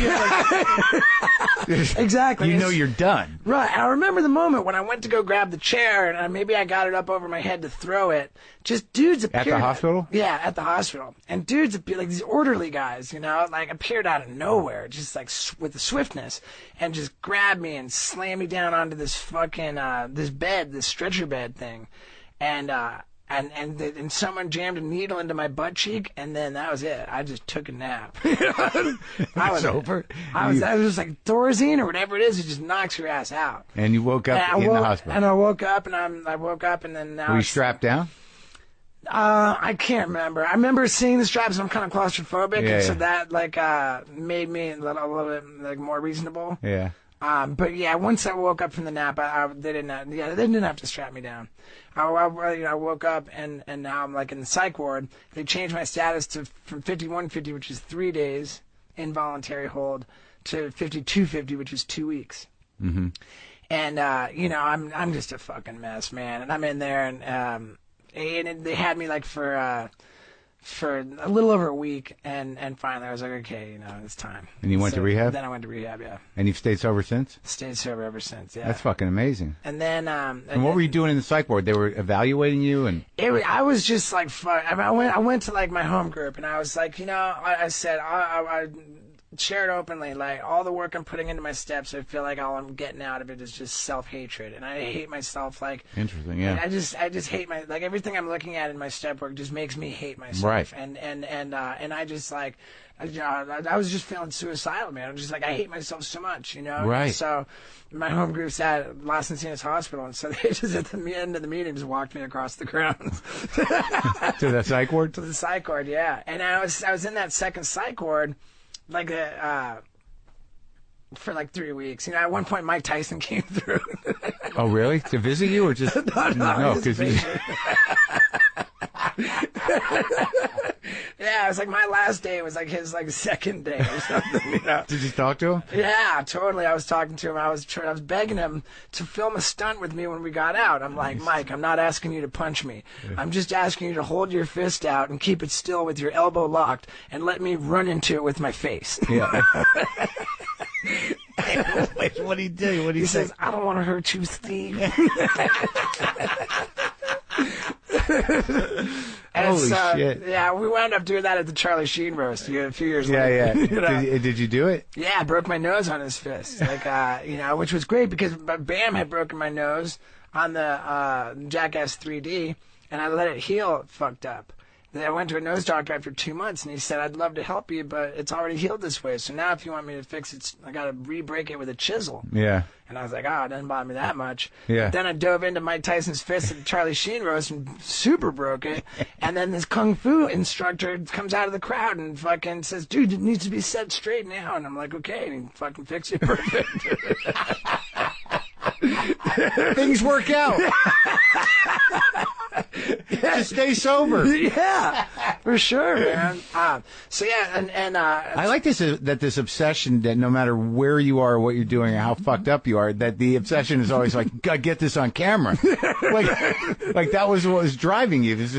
Exactly. You know you're done. Right. I remember the moment when I went to go grab the chair, and maybe I got it up over my head to throw it. Just dudes appeared. At the hospital? Yeah, at the hospital. And dudes appeared, like these orderly guys, you know, like appeared out of nowhere, just like with the swiftness, and just grabbed me and slammed me down onto this fucking, this stretcher bed thing. And someone jammed a needle into my butt cheek, and then that was it. I just took a nap. I was over. I was like Thorazine or whatever it is. It just knocks your ass out. And you woke up in the hospital. And I woke up, and then now. Were you strapped down? I can't remember. I remember seeing the straps, and I'm kind of claustrophobic, and so that made me a little bit like more reasonable. Yeah. But yeah, once I woke up from the nap, they didn't have to strap me down. I woke up and now I'm like in the psych ward. They changed my status from 5150, which is 3 days involuntary hold, to 5250, which is 2 weeks. Mm-hmm. And I'm just a fucking mess, man. And I'm in there, and they had me like for a little over a week, and finally I was like, okay, it's time. And you went to rehab? Then I went to rehab, yeah. And you've stid sober since? Stayed sober ever since, yeah. That's fucking amazing. And then, and what were you doing in the psych ward? They were evaluating you, and I was just like, fuck. I went to like my home group, and I was like, I said, I share it openly, like all the work I'm putting into my steps, I feel like all I'm getting out of it is just self-hatred, and I hate myself. Like, interesting, yeah. I just hate like everything I'm looking at in my step work just makes me hate myself. Right. And I just like, I was just feeling suicidal, man. I'm just like, I hate myself so much, Right. So my home group's at Los Angeles Hospital, and so they just at the end of the meeting just walked me across the grounds to the psych ward. To the psych ward, yeah. And I was in that second psych ward. Like for like 3 weeks. At one point Mike Tyson came through. Oh, really? To visit you, or just no, because yeah, Yeah, it was like my last day was like his like second day or something. You know? Did you talk to him? Yeah, totally. I was talking to him. I was begging him to film a stunt with me when we got out. I'm like, Mike, I'm not asking you to punch me. I'm just asking you to hold your fist out and keep it still with your elbow locked and let me run into it with my face. Yeah. Wait, what'd he do? What'd he say? Says, I don't want to hurt you, Steve. Holy shit. Yeah, we wound up doing that at the Charlie Sheen roast a few years Yeah, later. yeah. You know? Did you do it? Yeah, I broke my nose on his fist. Like, you know, which was great because Bam had broken my nose on the Jackass 3D, and I let it heal fucked up. Then I went to a nose doctor after 2 months, and he said, I'd love to help you, but it's already healed this way. So now if you want me to fix it, I got to re-break it with a chisel. Yeah. And I was like, it doesn't bother me that much. Yeah. Then I dove into Mike Tyson's fist at the Charlie Sheen roast and super broke it. And then this kung fu instructor comes out of the crowd and fucking says, dude, it needs to be set straight now. And I'm like, okay. And he fucking fixed it perfect. Things work out. Just stay sober. Yeah, for sure, man. So yeah, and I like this that this obsession that no matter where you are, or what you're doing, or how fucked up you are, that the obsession is always like, gotta get this on camera. like that was what was driving you. This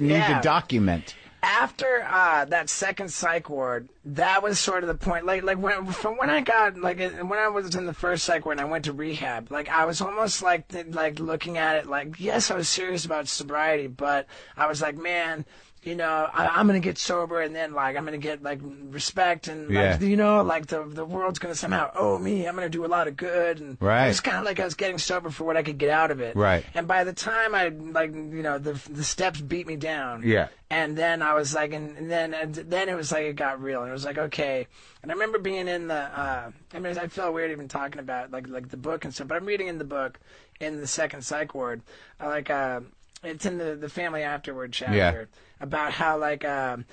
need to document. After that second psych ward, that was sort of the point. When I was in the first psych ward and I went to rehab, like I was almost like looking at it like, yes, I was serious about sobriety, but I was like, man, you know, I'm gonna get sober and then like I'm gonna get like respect and like, you know, like the world's gonna somehow owe me. I'm gonna do a lot of good, and right. It's kind of like I was getting sober for what I could get out of it. Right. And by the time I the steps beat me down. Yeah. And then I was like, and then it was like it got real, and it was like, okay. And I remember being in the, I mean, I feel weird even talking about like the book and stuff, but I'm reading in the book in the second psych ward, it's in the family afterward chapter about how like the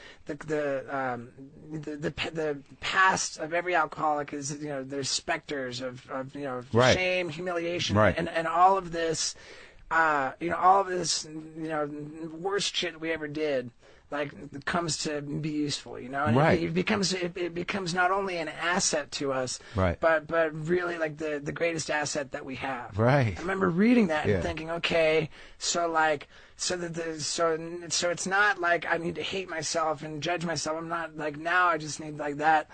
past of every alcoholic is, you know, there's specters of you know, right. shame, humiliation, right. and all of this. You know, all of this, you know, worst shit we ever did, like, comes to be useful, you know, and right. it becomes not only an asset to us, right. but really like the greatest asset that we have. Right. I remember reading that and thinking, okay, so like, so it's not like I need to hate myself and judge myself. I'm not like, now I just need like that.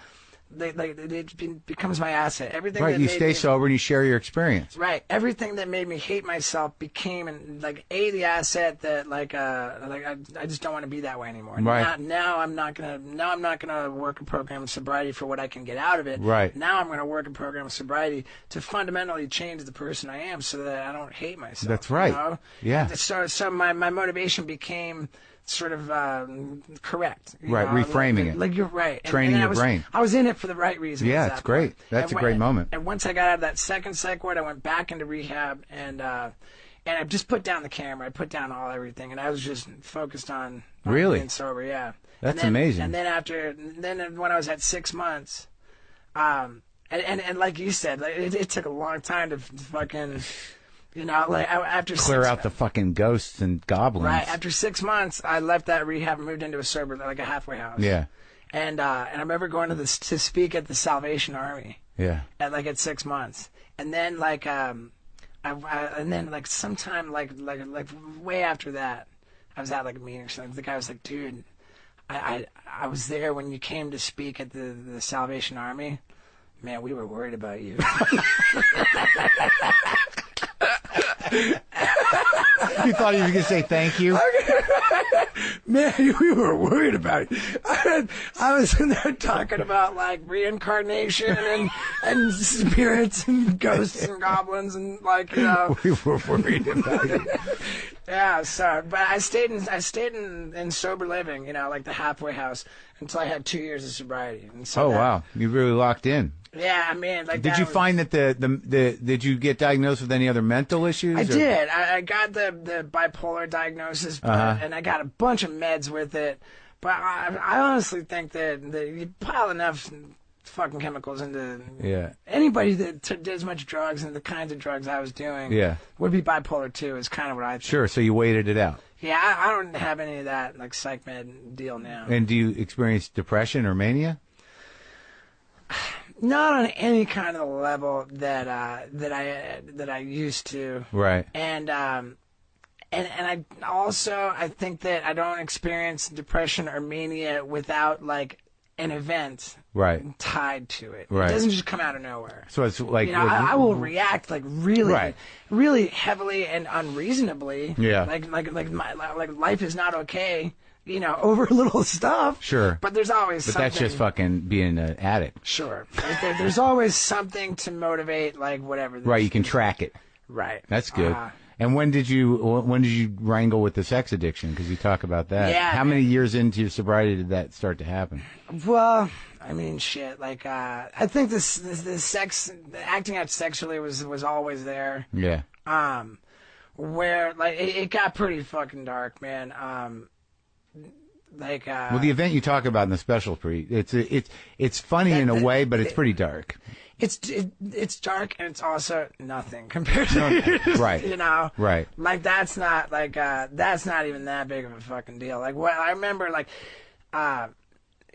It becomes my asset. Everything. Right, that you made stay me, sober and you share your experience. Right, everything that made me hate myself became like the asset that I just don't want to be that way anymore. Right. Now I'm not gonna work a program of sobriety for what I can get out of it. Right. Now I'm gonna work a program of sobriety to fundamentally change the person I am, so that I don't hate myself. That's right. You know? Yeah. So my motivation became sort of correct. Right, know? Reframing it. Like you're right. Training your brain. I was in it for the right reasons. Yeah, it's great. That's a great moment. And once I got out of that second psych ward, I went back into rehab, and I just put down the camera. I put down everything, and I was just focused on being sober. Yeah, that's amazing. And then when I was at 6 months, and like you said, like, it took a long time to fucking. You know, like after clear out the fucking ghosts and goblins. Right. After 6 months, I left that rehab and moved into a sober, like a halfway house. Yeah. And I remember going to speak at the Salvation Army. Yeah. At 6 months, and then sometime like way after that, I was at like a meeting or something. The guy was like, "Dude, I was there when you came to speak at the Salvation Army. Man, we were worried about you." You thought he was going to say thank you? Man, we were worried about it. I was in there talking about like reincarnation and spirits and ghosts and goblins and like, you know. We were worried about it. Yeah, so but I stayed in sober living, you know, like the halfway house, until I had 2 years of sobriety. And so wow, you really locked in. Yeah, I mean, like. Did you find that did you get diagnosed with any other mental issues? I did. I got the bipolar diagnosis, and I got a bunch of meds with it. But I honestly think that you pile enough fucking chemicals into anybody that did as much drugs and the kinds of drugs I was doing would be bipolar too. Is kind of what I think. Sure. So you waited it out. Yeah, I don't have any of that like psych med deal now. And do you experience depression or mania? Not on any kind of level that I used to. Right. And I also I think that I don't experience depression or mania without like an event Right. tied to it. Right. It doesn't just come out of nowhere. So it's like I will react like really, Right. really heavily and unreasonably. Yeah. Like life is not okay. Over little stuff. Sure. But there's always But something. that's just fucking being an addict. Sure. There's always something to motivate, like whatever. Right. You can track it. Right. That's good. And when did you wrangle with the sex addiction? Because you talk about that. Yeah. How many years into your sobriety did that start to happen? Well, I mean, shit. Like, I think the sex, acting out sexually was always there. Yeah. Where like it got pretty fucking dark, man. Well, the event you talk about in the special it's funny in a way, but it's pretty dark. It's dark and it's also nothing compared to right. Right. Like that's not even that big of a fucking deal. Like what I remember, like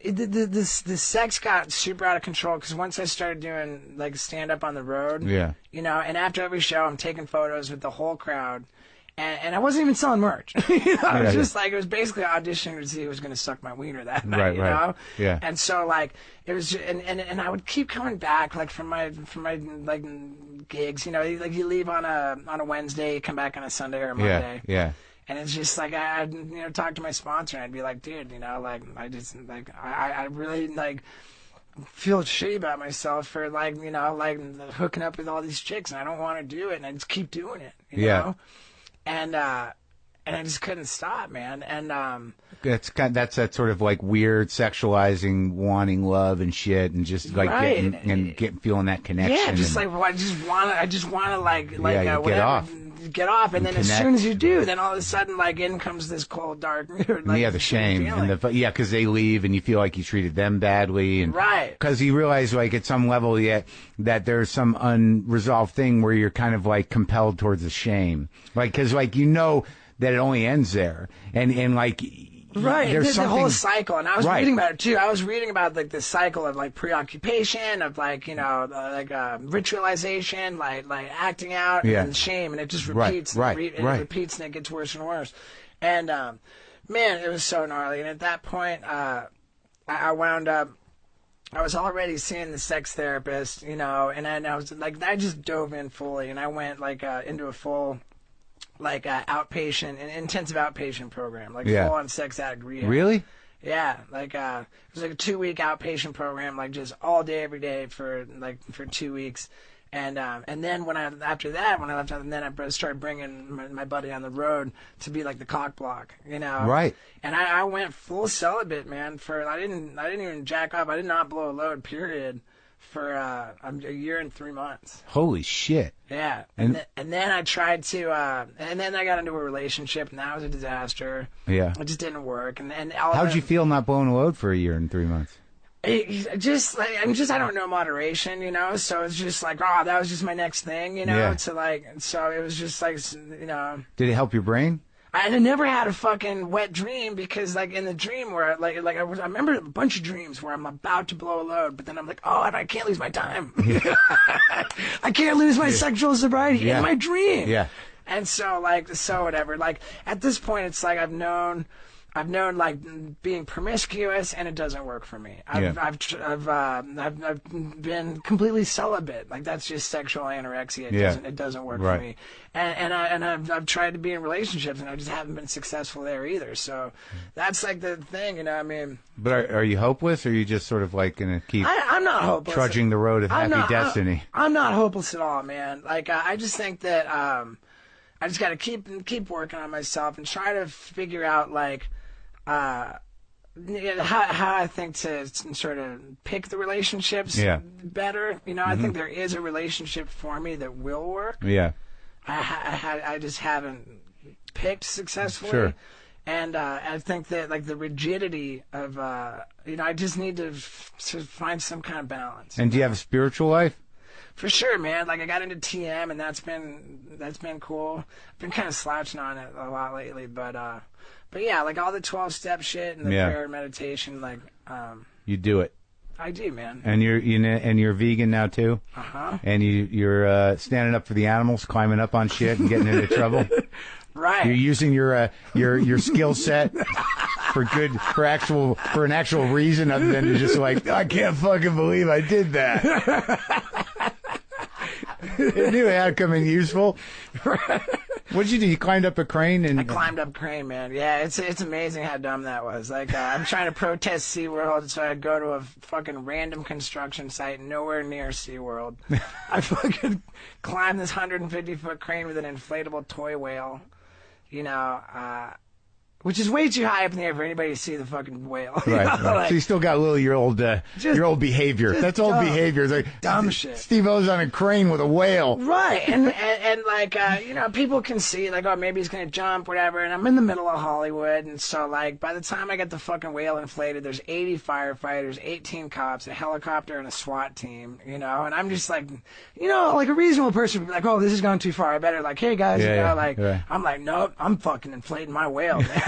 the sex got super out of control because once I started doing like stand up on the road, Yeah. And after every show I'm taking photos with the whole crowd. And I wasn't even selling merch. It was just like, it was basically auditioning to see who was going to suck my wiener that night, you know? Yeah. And so like, it was, and I would keep coming back, like from my like gigs, like you leave on a Wednesday, you come back on a Sunday or a Monday. Yeah. And it's just like, I'd, talk to my sponsor and I'd be like, dude, like, I really like, feel shitty about myself for like, hooking up with all these chicks and I don't want to do it and I just keep doing it, you know? And I just couldn't stop, man. And that's that sort of like weird sexualizing, wanting love and shit, and just like getting feeling that connection. Yeah, just like I just want to like get off, and then connect. As soon as you do, then all of a sudden like in comes this cold dark. Like, the shame feeling. and because they leave and you feel like you treated them badly, and because you realize like at some level that there's some unresolved thing where you're kind of like compelled towards the shame, like because like that it only ends there, and like. Right, there's the whole cycle, and I was reading about it too. I was reading about like the cycle of like preoccupation, of like ritualization, like acting out, and shame, and it just repeats, and it repeats, and it gets worse and worse. And man, it was so gnarly. And at that point, I wound up. I was already seeing the sex therapist, and then I was like, I just dove in fully, and I went like into a full. Like outpatient, an intensive outpatient program, like full on sex addict rehab. Really? Yeah, like it was like a 2-week outpatient program, like just all day, every day for 2 weeks, and then after that, when I left, and then I started bringing my buddy on the road to be like the cock block, Right. And I went full celibate, man. I didn't even jack off. I did not blow a load, period. For a year and 3 months. Holy shit! Yeah, and then I tried to, and then I got into a relationship, and that was a disaster. Yeah, it just didn't work. And how'd you feel not blowing a load for a year and 3 months? I don't know moderation, So it's just like, that was just my next thing, To like, so it was just like, Did it help your brain? I never had a fucking wet dream because, like, in the dream where, I remember a bunch of dreams where I'm about to blow a load, but then I'm like, and I can't lose my time. Yeah. I can't lose my sexual sobriety in my dream. Yeah. And so, whatever. Like, at this point, it's like I've known like being promiscuous, and it doesn't work for me. I've been completely celibate. Like that's just sexual anorexia. It doesn't work for me. And I've tried to be in relationships, and I just haven't been successful there either. So that's like the thing, I mean. But are you hopeless, or are you just sort of like gonna keep? I'm not hopeless. Trudging the road of happy destiny. I'm not hopeless at all, man. Like I just think that I just got to keep working on myself and try to figure out like. How I think to sort of pick the relationships better. I think there is a relationship for me that will work. Yeah. I just haven't picked successfully. Sure. And I think that like the rigidity of I just need to find some kind of balance. And do you have a spiritual life? For sure, man. Like I got into TM, and that's been cool. I've been kind of slouching on it a lot lately, but yeah, like all the 12-step shit and the prayer and meditation, like you do it. I do, man. And you're vegan now too. And you're standing up for the animals, climbing up on shit and getting into trouble. Right. You're using your skill set for an actual reason other than to just like, I can't fucking believe I did that. It knew it had to come in useful. What'd you do? You climbed up a crane? I climbed up a crane, man. Yeah, it's amazing how dumb that was. Like, I'm trying to protest SeaWorld, so I go to a fucking random construction site nowhere near SeaWorld. I fucking climbed this 150-foot crane with an inflatable toy whale, you know, which is way too high up in the air for anybody to see the fucking whale. Right. Like, so you still got a little your old behavior. That's old behavior. It's like dumb shit. Steve O's on a crane with a whale. Right. And like, you know, people can see, like, oh, maybe he's going to jump, whatever. And I'm in the middle of Hollywood. And so, like, by the time I get the fucking whale inflated, there's 80 firefighters, 18 cops, a helicopter, and a SWAT team, you know. And I'm just like, you know, like a reasonable person would be like, oh, this has gone too far. I better, like, hey, guys, you know, like, I'm like, nope, I'm fucking inflating my whale, man.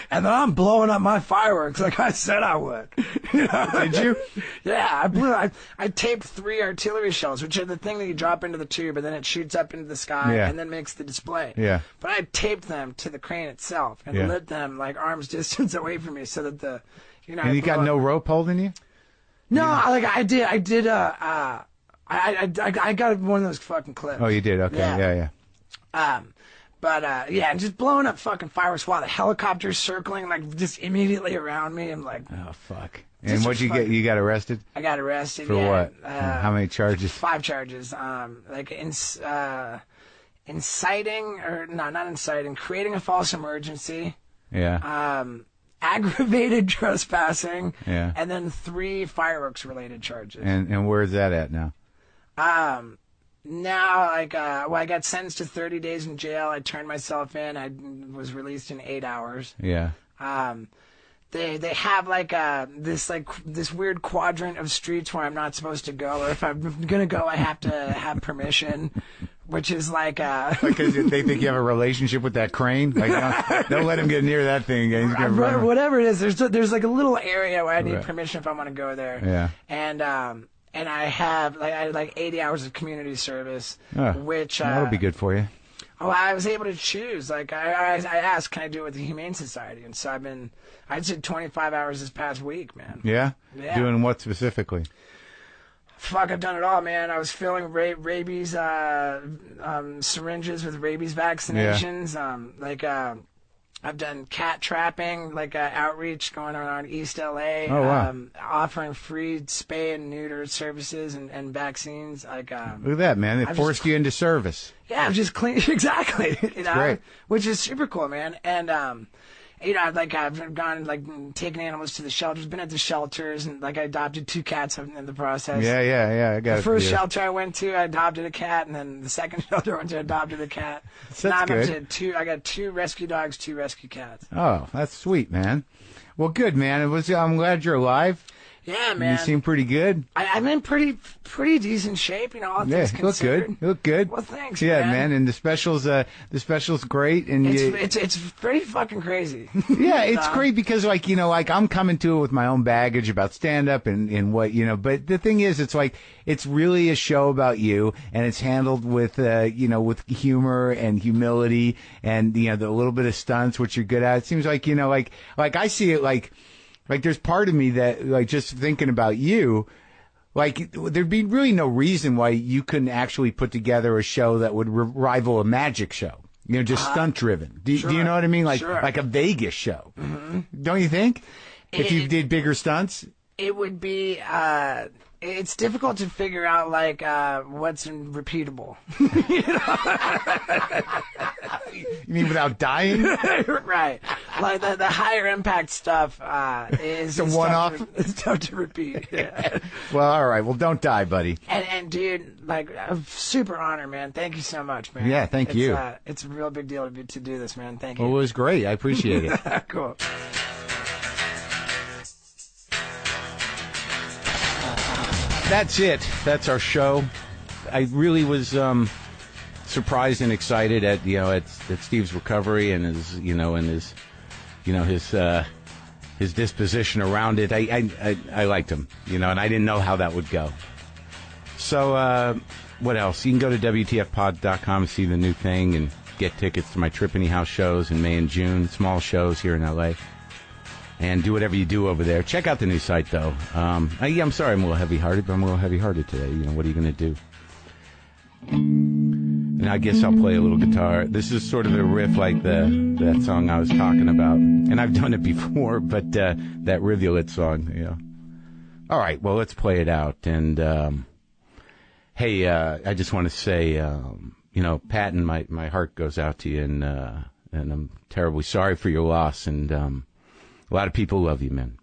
And then I'm blowing up my fireworks like I said I would. You know? Did you? Yeah, I taped 3 artillery shells, which are the thing that you drop into the tube and then it shoots up into the sky and then makes the display. Yeah. But I taped them to the crane itself and lit them like arm's distance away from me so that the, you know. And you got no rope holding you? No, like I did. I got one of those fucking clips. Oh, you did? Okay, yeah. But yeah, just blowing up fucking fireworks while the helicopter's circling, like, just immediately around me. I'm like, oh, fuck. And what'd you get? You got arrested? I got arrested. For what? How many charges? 5 charges. Like, inciting, or no, not inciting, creating a false emergency. Yeah. Aggravated trespassing. Yeah. And then 3 fireworks-related charges. And where's that at now? Now, like, well, I got sentenced to 30 days in jail. I turned myself in. I was released in 8 hours. Yeah. They have like this weird quadrant of streets where I'm not supposed to go, or if I'm gonna go, I have to have permission, which is like because they think you have a relationship with that crane. Like, don't let him get near that thing. He's gonna whatever it is. There's like a little area where I need permission if I want to go there. Yeah. And I have like 80 hours of community service, which that'll be good for you. Oh, I was able to choose. Like I asked, can I do it with the Humane Society? And so I did 25 hours this past week, man. Yeah? Doing what specifically? Fuck, I've done it all, man. I was filling rabies syringes with rabies vaccinations. Yeah. I've done cat trapping, like outreach going around East LA. Oh, wow. Offering free spay and neuter services and vaccines. Like, look at that, man. They forced you into service. Yeah, I've just clean exactly. You know, great. Which is super cool, man. And you know, like I've gone like taking animals to the shelters, been at the shelters, and like I adopted 2 cats in the process. Yeah. I got it. The first shelter I went to, I adopted a cat, and then the second shelter I went to, I adopted a cat. That's now good. I'm up to 2. I got 2 rescue dogs, 2 rescue cats. Oh, that's sweet, man. Well, good, man. I'm glad you're alive. Yeah, man. You seem pretty good. I'm in pretty decent shape, you know. All things considered. You look good. Well, thanks, yeah, man. And the special's great, and it's pretty fucking crazy. Yeah, it's great because, like, you know, like I'm coming to it with my own baggage about stand up and what, you know. But the thing is, it's like it's really a show about you, and it's handled with you know, with humor and humility, and you know, the little bit of stunts which you're good at. It seems like, you know, like I see it like there's part of me that, like, just thinking about you, like, there'd be really no reason why you couldn't actually put together a show that would rival a magic show. You know, just stunt driven. Do you know what I mean? Like, like a Vegas show. Mm-hmm. Don't you think? If you did bigger stunts? It would be, it's difficult to figure out, like, what's repeatable. You mean without dying? Right. Like, the higher impact stuff is a one-off? It's tough to repeat. Yeah. Well, all right. Well, don't die, buddy. And dude, like, a super honor, man. Thank you so much, man. Yeah, thank you. It's a real big deal to do this, man. Thank you. Well, it was great. I appreciate it. Cool. that's it. That's our show. I really was surprised and excited at Steve's recovery and his disposition around it. I liked him, and I didn't know how that would go. So what else? You can go to WTFpod.com and see the new thing and get tickets to my Trippany House shows in May and June, small shows here in L.A. And do whatever you do over there. Check out the new site, though. I'm sorry I'm a little heavy-hearted, but I'm a little heavy-hearted today. What are you going to do? And I guess I'll play a little guitar. This is sort of a riff like that song I was talking about. And I've done it before, but that Rivulet song, All right, well, let's play it out. And, hey, I just want to say, Patton, my heart goes out to you, and I'm terribly sorry for your loss. And a lot of people love you, man.